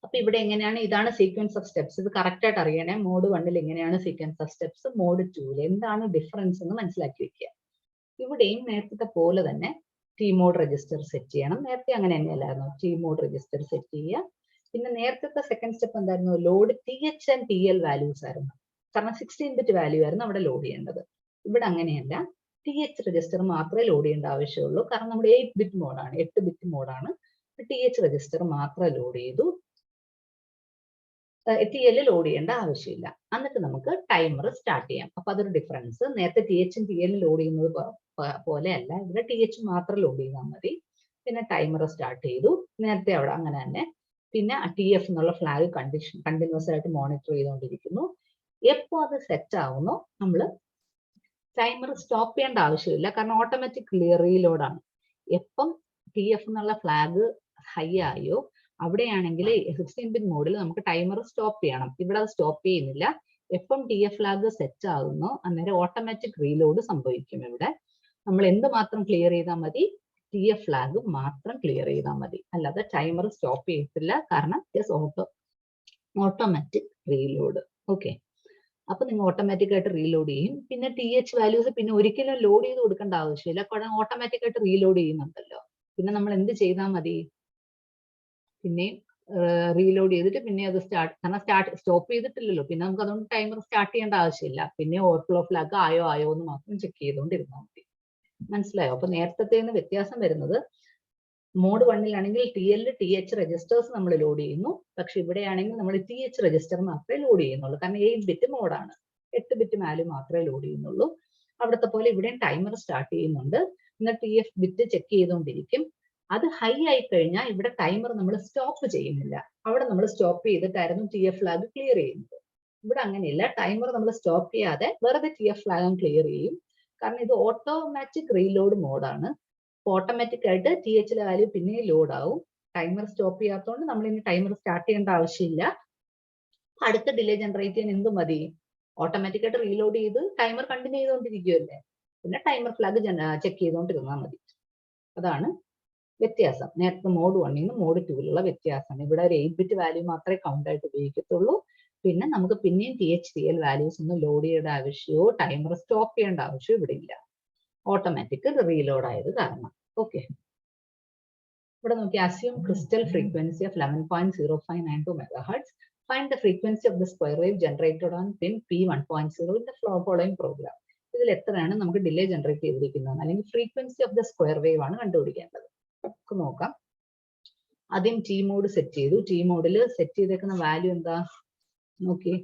അപ്പൊ ഇവിടെ എങ്ങനെയാണ്, ഇതാണ് സീക്വൻസ് ഓഫ് സ്റ്റെപ്സ്. ഇത് കറക്റ്റ് ആയിട്ട് അറിയണേ. മോഡ് 1ൽ എങ്ങനെയാണ് സീക്വൻസ് ഓഫ് സ്റ്റെപ്സ്, മോഡ് 2ൽ എന്താണ് ഡിഫറൻസ് എന്ന് മനസ്സിലാക്കി വെക്കുക. ഇവിടെയും നേരത്തെ പോലെ തന്നെ ടി മോഡ് രജിസ്റ്റർ സെറ്റ് ചെയ്യണം. നേരത്തെ അങ്ങനെ തന്നെയല്ലായിരുന്നു, ടി മോഡ് രജിസ്റ്റർ സെറ്റ് ചെയ്യുക. പിന്നെ നേരത്തെ സെക്കൻഡ് സ്റ്റെപ്പ് എന്തായിരുന്നു, load TH and TL values ആയിരുന്നു. കാരണം 16-ബിറ്റ് വാല്യൂ ആയിരുന്നു അവിടെ ലോഡ് ചെയ്യേണ്ടത്. ഇവിടെ അങ്ങനെയല്ല, TH രജിസ്റ്റർ മാത്രമേ ലോഡ് ചെയ്യേണ്ട ആവശ്യമുള്ളൂ. കാരണം നമ്മുടെ 8-ബിറ്റ് മോഡാണ്, 8-ബിറ്റ് മോഡാണ്. TH രജിസ്റ്റർ മാത്രം ലോഡ് ചെയ്തു, TL ലോഡ് ചെയ്യേണ്ട ആവശ്യമില്ല. എന്നിട്ട് നമുക്ക് ടൈമർ സ്റ്റാർട്ട് ചെയ്യാം. അപ്പൊ അതൊരു ഡിഫറൻസ്. നേരത്തെ TH TL ലോഡ് ചെയ്യുന്നത് പോലെ അല്ല, ഇവിടെ TH മാത്രം ലോഡ് ചെയ്താൽ മതി. പിന്നെ ടൈമർ സ്റ്റാർട്ട് ചെയ്തു, നേരത്തെ അവിടെ അങ്ങനെ തന്നെ. പിന്നെ TF എന്നുള്ള ഫ്ലാഗ് കണ്ടിന്യൂസ് ആയിട്ട് മോണിറ്റർ ചെയ്തുകൊണ്ടിരിക്കുന്നു. എപ്പോൾ അത് സെറ്റ് ആവുന്നോ നമ്മൾ ടൈമർ സ്റ്റോപ്പ് ചെയ്യേണ്ട ആവശ്യമില്ല, കാരണം ഓട്ടോമാറ്റിക് റീലോഡാണ്. എപ്പം TF എന്നുള്ള ഫ്ലാഗ് ഹൈ ആയോ അവിടെയാണെങ്കിൽ 16-ബിറ്റ് മോഡിൽ നമുക്ക് ടൈമർ സ്റ്റോപ്പ് ചെയ്യണം. ഇവിടെ അത് സ്റ്റോപ്പ് ചെയ്യുന്നില്ല. എപ്പം TF ഫ്ലാഗ് സെറ്റ് ആകുന്നോ അന്നേരം ഓട്ടോമാറ്റിക് റീലോഡ് സംഭവിക്കും. ഇവിടെ നമ്മൾ എന്ത് മാത്രം ക്ലിയർ ചെയ്താൽ മതി, TF ഫ്ലാഗ് മാത്രം ക്ലിയർ ചെയ്താൽ മതി, അല്ലാതെ ടൈമർ സ്റ്റോപ്പ് ചെയ്യത്തില്ല. കാരണം ഓട്ടോമാറ്റിക് റീലോഡ്. ഓക്കെ, അപ്പൊ നിങ്ങൾ ഓട്ടോമാറ്റിക് ആയിട്ട് റീലോഡ് ചെയ്യും. പിന്നെ TH വാല്യൂസ് പിന്നെ ഒരിക്കലും ലോഡ് ചെയ്ത് കൊടുക്കേണ്ട ആവശ്യമില്ല, കാരണം ഓട്ടോമാറ്റിക് ആയിട്ട് റീലോഡ് ചെയ്യുന്നുണ്ടല്ലോ. പിന്നെ നമ്മൾ എന്ത് ചെയ്താൽ മതി, പിന്നെ റീലോഡ് ചെയ്തിട്ട് പിന്നെ അത് സ്റ്റോപ്പ് ചെയ്തിട്ടില്ലല്ലോ, പിന്നെ നമുക്ക് അതുകൊണ്ട് ടൈമർ സ്റ്റാർട്ട് ചെയ്യേണ്ട ആവശ്യമില്ല. പിന്നെ ഓവർഫ്ലോ ഫ്ലാഗ് ആയോ എന്ന് മാത്രം ചെക്ക് ചെയ്തുകൊണ്ടിരുന്നാൽ മതി. മനസ്സിലായോ? അപ്പൊ നേരത്തെ വ്യത്യാസം വരുന്നത്, മോഡ് 1ലാണെങ്കിൽ TL TH രജിസ്റ്റേഴ്സ് നമ്മൾ ലോഡ് ചെയ്യുന്നു. പക്ഷെ ഇവിടെയാണെങ്കിൽ നമ്മൾ TH രജിസ്റ്റർ മാത്രമേ ലോഡ് ചെയ്യുന്നുള്ളൂ, കാരണം 8-ബിറ്റ് മോഡാണ്. 8-ബിറ്റ് വാല്യൂ മാത്രമേ ലോഡ് ചെയ്യുന്നുള്ളൂ. അവിടുത്തെ പോലെ ഇവിടെയും ടൈമർ സ്റ്റാർട്ട് ചെയ്യുന്നുണ്ട്. എന്നാൽ TF ബിറ്റ് ചെക്ക് ചെയ്തുകൊണ്ടിരിക്കും. അത് ഹൈ ആയി കഴിഞ്ഞാൽ ഇവിടെ ടൈമർ നമ്മൾ സ്റ്റോപ്പ് ചെയ്യുന്നില്ല. അവിടെ നമ്മൾ സ്റ്റോപ്പ് ചെയ്തിട്ടായിരുന്നു TF ഫ്ലാഗ് ക്ലിയർ ചെയ്യുന്നത്. ഇവിടെ അങ്ങനെയില്ല, ടൈമർ നമ്മൾ സ്റ്റോപ്പ് ചെയ്യാതെ വെറുതെ TF ഫ്ലാഗും ക്ലിയർ ചെയ്യും. കാരണം ഇത് ഓട്ടോമാറ്റിക് റീലോഡ് മോഡാണ്. ഓട്ടോമാറ്റിക് ആയിട്ട് THലെ വാല്യൂ പിന്നെ ലോഡ് ആവും. ടൈമർ സ്റ്റോപ്പ് ചെയ്യാത്തതുകൊണ്ട് നമ്മൾ ഇനി ടൈമർ സ്റ്റാർട്ട് ചെയ്യേണ്ട ആവശ്യമില്ല. അടുത്ത ഡിലേ ജനറേറ്റ് ചെയ്യാൻ എന്ത് മതി, ഓട്ടോമാറ്റിക് ആയിട്ട് റീലോഡ് ചെയ്ത് ടൈമർ കണ്ടിന്യൂ ചെയ്തുകൊണ്ടിരിക്കുമല്ലേ, പിന്നെ ടൈമർ ഫ്ലാഗ് ചെക്ക് ചെയ്തുകൊണ്ടിരുന്നാൽ മതി. അതാണ് വ്യത്യാസം, നേരത്തെ മോഡ് 1ൽ നിന്ന് മോഡ് 2ലുള്ള വ്യത്യാസം. ഇവിടെ ഒരു 8-ബിറ്റ് വാല്യൂ മാത്രമേ കൗണ്ട് ആയിട്ട് ഉപയോഗിക്കത്തുള്ളൂ. പിന്നെ നമുക്ക് പിന്നെയും TH TL വാല്യൂസ് ഒന്നും ലോഡ് ചെയ്യേണ്ട ആവശ്യമോ ടൈമർ സ്റ്റോപ്പ് ചെയ്യേണ്ട ആവശ്യമോ ഇവിടെ ഇല്ല, ഓട്ടോമാറ്റിക് റീലോഡ് ആയത് കാരണം. ഓക്കെ, ഇവിടെ നോക്കി, assume crystal frequency of 11.0592 MHz. Find the frequency of the square wave generated on pin P1.0 in the following program. ഇതിൽ എത്രയാണ് നമുക്ക് ഡിലേ ജനറേറ്റ് ചെയ്തിരിക്കുന്നത്, അല്ലെങ്കിൽ frequency of the square wave ആണ് കണ്ടുപിടിക്കേണ്ടത്. നമുക്ക് നോക്കാം. ആദ്യം ടി മോഡ് സെറ്റ് ചെയ്തു. ടി മോഡിൽ സെറ്റ് ചെയ്തേക്കുന്ന വാല്യൂ എന്താ നോക്കി,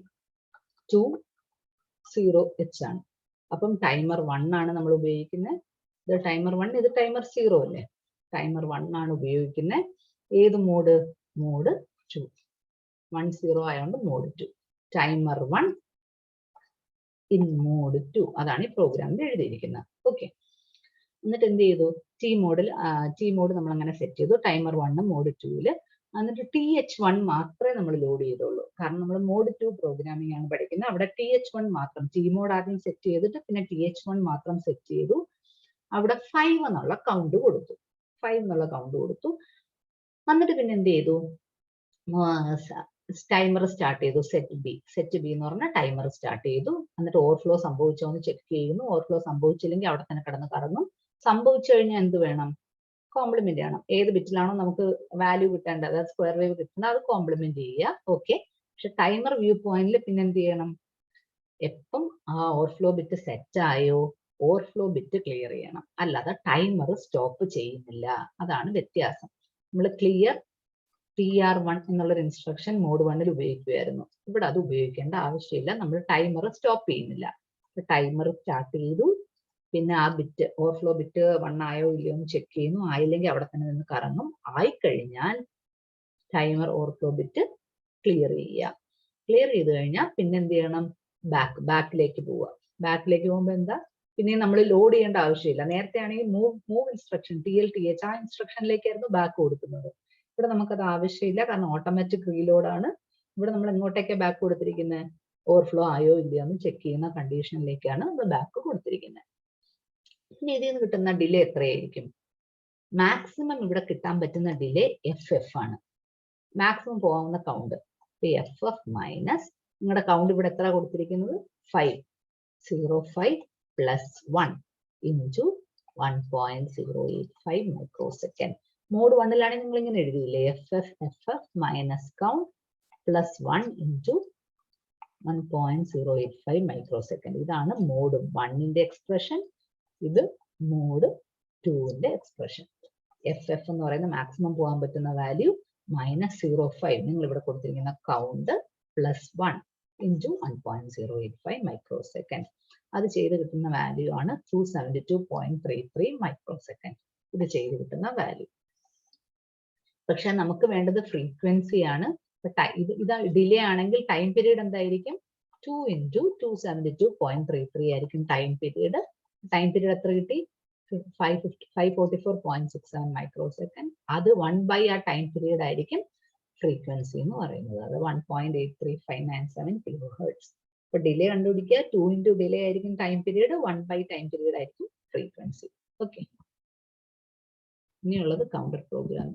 20H ആണ്. അപ്പം ടൈമർ 1 ആണ് നമ്മൾ ഉപയോഗിക്കുന്നത്. ഇത് ടൈമർ 1, ഇത് ടൈമർ 0 അല്ലേ. ടൈമർ 1 ആണ് ഉപയോഗിക്കുന്നത്. ഏത് മോഡ്, മോഡ് 2. 10 ആയതുകൊണ്ട് മോഡ് 2. ടൈമർ 1 ഇൻ മോഡ് 2, അതാണ് ഈ പ്രോഗ്രാമിൽ എഴുതിയിരിക്കുന്നത്. ഓക്കെ, എന്നിട്ട് എന്ത് ചെയ്തു, ടി മോഡ് നമ്മൾ അങ്ങനെ സെറ്റ് ചെയ്തു. ടൈമർ 1 മോഡ് 2ൽ. എന്നിട്ട് TH1 മാത്രമേ നമ്മൾ ലോഡ് ചെയ്തുള്ളൂ, കാരണം നമ്മൾ മോഡ് 2 പ്രോഗ്രാമിംഗ് ആണ് പഠിക്കുന്നത്. അവിടെ TH1 മാത്രം, ടി മോഡ് ആദ്യം സെറ്റ് ചെയ്തിട്ട് പിന്നെ TH1 മാത്രം സെറ്റ് ചെയ്തു. അവിടെ 5 എന്നുള്ള കൗണ്ട് കൊടുത്തു. എന്നിട്ട് പിന്നെ എന്ത് ചെയ്തു, ടൈമർ സ്റ്റാർട്ട് ചെയ്തു. സെറ്റ് ബി എന്ന് പറഞ്ഞാൽ ടൈമർ സ്റ്റാർട്ട് ചെയ്തു. എന്നിട്ട് ഓവർഫ്ലോ സംഭവിച്ചോ എന്ന് ചെക്ക് ചെയ്യുന്നു. ഓവർഫ്ലോ സംഭവിച്ചില്ലെങ്കിൽ അവിടെ തന്നെ കിടന്ന് കറങ്ങും. സംഭവിച്ചു കഴിഞ്ഞാൽ എന്ത് വേണം, കോംപ്ലിമെന്റ് ചെയ്യണം. ഏത് ബിറ്റിലാണോ നമുക്ക് വാല്യൂ കിട്ടേണ്ടത്, അതായത് സ്ക്വയർ വേവ് കിട്ടുന്നത്, അത് കോംപ്ലിമെന്റ് ചെയ്യുക. ഓക്കെ, പക്ഷെ ടൈമർ വ്യൂ പോയിന്റിൽ പിന്നെ എന്ത് ചെയ്യണം, എപ്പം ആ ഓവർഫ്ലോ ബിറ്റ് സെറ്റ് ആയോ ഓവർഫ്ലോ ബിറ്റ് ക്ലിയർ ചെയ്യണം, അല്ലാതെ ടൈമർ സ്റ്റോപ്പ് ചെയ്യുന്നില്ല. അതാണ് വ്യത്യാസം. നമ്മൾ ക്ലിയർ TR1 എന്നുള്ളൊരു ഇൻസ്ട്രക്ഷൻ മോഡ് 1 ഉപയോഗിക്കുമായിരുന്നു. ഇവിടെ അത് ഉപയോഗിക്കേണ്ട ആവശ്യമില്ല. നമ്മൾ ടൈമർ സ്റ്റോപ്പ് ചെയ്യുന്നില്ല. ടൈമർ സ്റ്റാർട്ട് ചെയ്തു, പിന്നെ ആ ബിറ്റ് ഓവർഫ്ലോ ബിറ്റ് 1 ആയോ ഇല്ലയോ എന്ന് ചെക്ക് ചെയ്യുന്നു. ആയില്ലെങ്കിൽ അവിടെ തന്നെ നിന്ന് കറങ്ങും. ആയിക്കഴിഞ്ഞാൽ ടൈമർ ഓവർഫ്ലോ ബിറ്റ് ക്ലിയർ ചെയ്യുക. ക്ലിയർ ചെയ്ത് കഴിഞ്ഞാൽ പിന്നെ എന്ത് ചെയ്യണം? ബാക്കിലേക്ക് പോവുക. ബാക്കിലേക്ക് പോകുമ്പോൾ എന്താ, പിന്നെ നമ്മൾ ലോഡ് ചെയ്യേണ്ട ആവശ്യമില്ല. നേരത്തെ ആണെങ്കിൽ മൂവ് ഇൻസ്ട്രക്ഷൻ TLTH ആ ഇൻസ്ട്രക്ഷനിലേക്കായിരുന്നു ബാക്ക് കൊടുക്കുന്നത്. ഇവിടെ നമുക്കത് ആവശ്യമില്ല, കാരണം ഓട്ടോമാറ്റിക് റീലോഡ് ആണ്. ഇവിടെ നമ്മൾ എങ്ങോട്ടേക്ക് ബാക്ക് കൊടുത്തിരിക്കുന്നത്? ഓവർഫ്ലോ ആയോ ഇല്ലയോ എന്ന് ചെക്ക് ചെയ്യുന്ന കണ്ടീഷനിലേക്കാണ് നമ്മൾ ബാക്ക് കൊടുത്തിരിക്കുന്നത്. ഇനി ഇതിൽ നിന്ന് കിട്ടുന്ന ഡിലേ എത്രയായിരിക്കും? മാക്സിമം ഇവിടെ കിട്ടാൻ പറ്റുന്ന ഡിലേ FF ആണ്. മാക്സിമം പോകാവുന്ന കൗണ്ട് FF മൈനസ് നിങ്ങളുടെ കൗണ്ട് ഇവിടെ എത്ര കൊടുത്തിരിക്കുന്നത്? 505 plus 1 into 1.085 microsecond. Mode 1-ലാണെങ്കിൽ നിങ്ങൾ ഇങ്ങനെ എഴുതിയില്ലേ? FF minus count plus 1 into 1.085 microsecond. ഇതാണ് മോഡ് 1-ന്റെ എക്സ്പ്രഷൻ. ഇത് മോഡ് 2-ന്റെ എക്സ്പ്രഷൻ. FF എന്ന് പറയുന്ന മാക്സിമം പോകാൻ പറ്റുന്ന വാല്യൂ മൈനസ് 0.5 നിങ്ങൾ ഇവിടെ കൊടുത്തിരിക്കുന്ന count plus 1 into 1.085 micro second. അത് ചെയ്ത് കിട്ടുന്ന വാല്യൂ ആണ് 272.33 മൈക്രോ സെക്കൻഡ്. ഇത് ചെയ്ത് കിട്ടുന്ന വാല്യൂ. പക്ഷെ നമുക്ക് വേണ്ടത് ഫ്രീക്വൻസി ആണ്. ഇത് ഡിലേ ആണെങ്കിൽ ടൈം പീരീഡ് എന്തായിരിക്കും? 2 ഇൻറ്റു 272.33 ആയിരിക്കും ടൈം പീരീഡ്. ടൈം പീരീഡ് എത്ര കിട്ടി? 544.67 മൈക്രോ സെക്കൻഡ്. അത് 1 ആ ടൈം പീരീഡ് ആയിരിക്കും ഫ്രീക്വൻസി എന്ന് പറയുന്നത്. അത് 1.83597 കിലോ ഹെർട്സ്. അപ്പൊ ഡിലേ കണ്ടുപിടിക്കുക. 2 ഇൻറ്റു ഡിലേ ആയിരിക്കും ടൈം പീരീഡ്, 1 ടൈം പീരീഡ് ആയിരിക്കും ഫ്രീക്വൻസി. ഓക്കെ, ഇനിയുള്ളത് കൗണ്ടർ പ്രോഗ്രാം.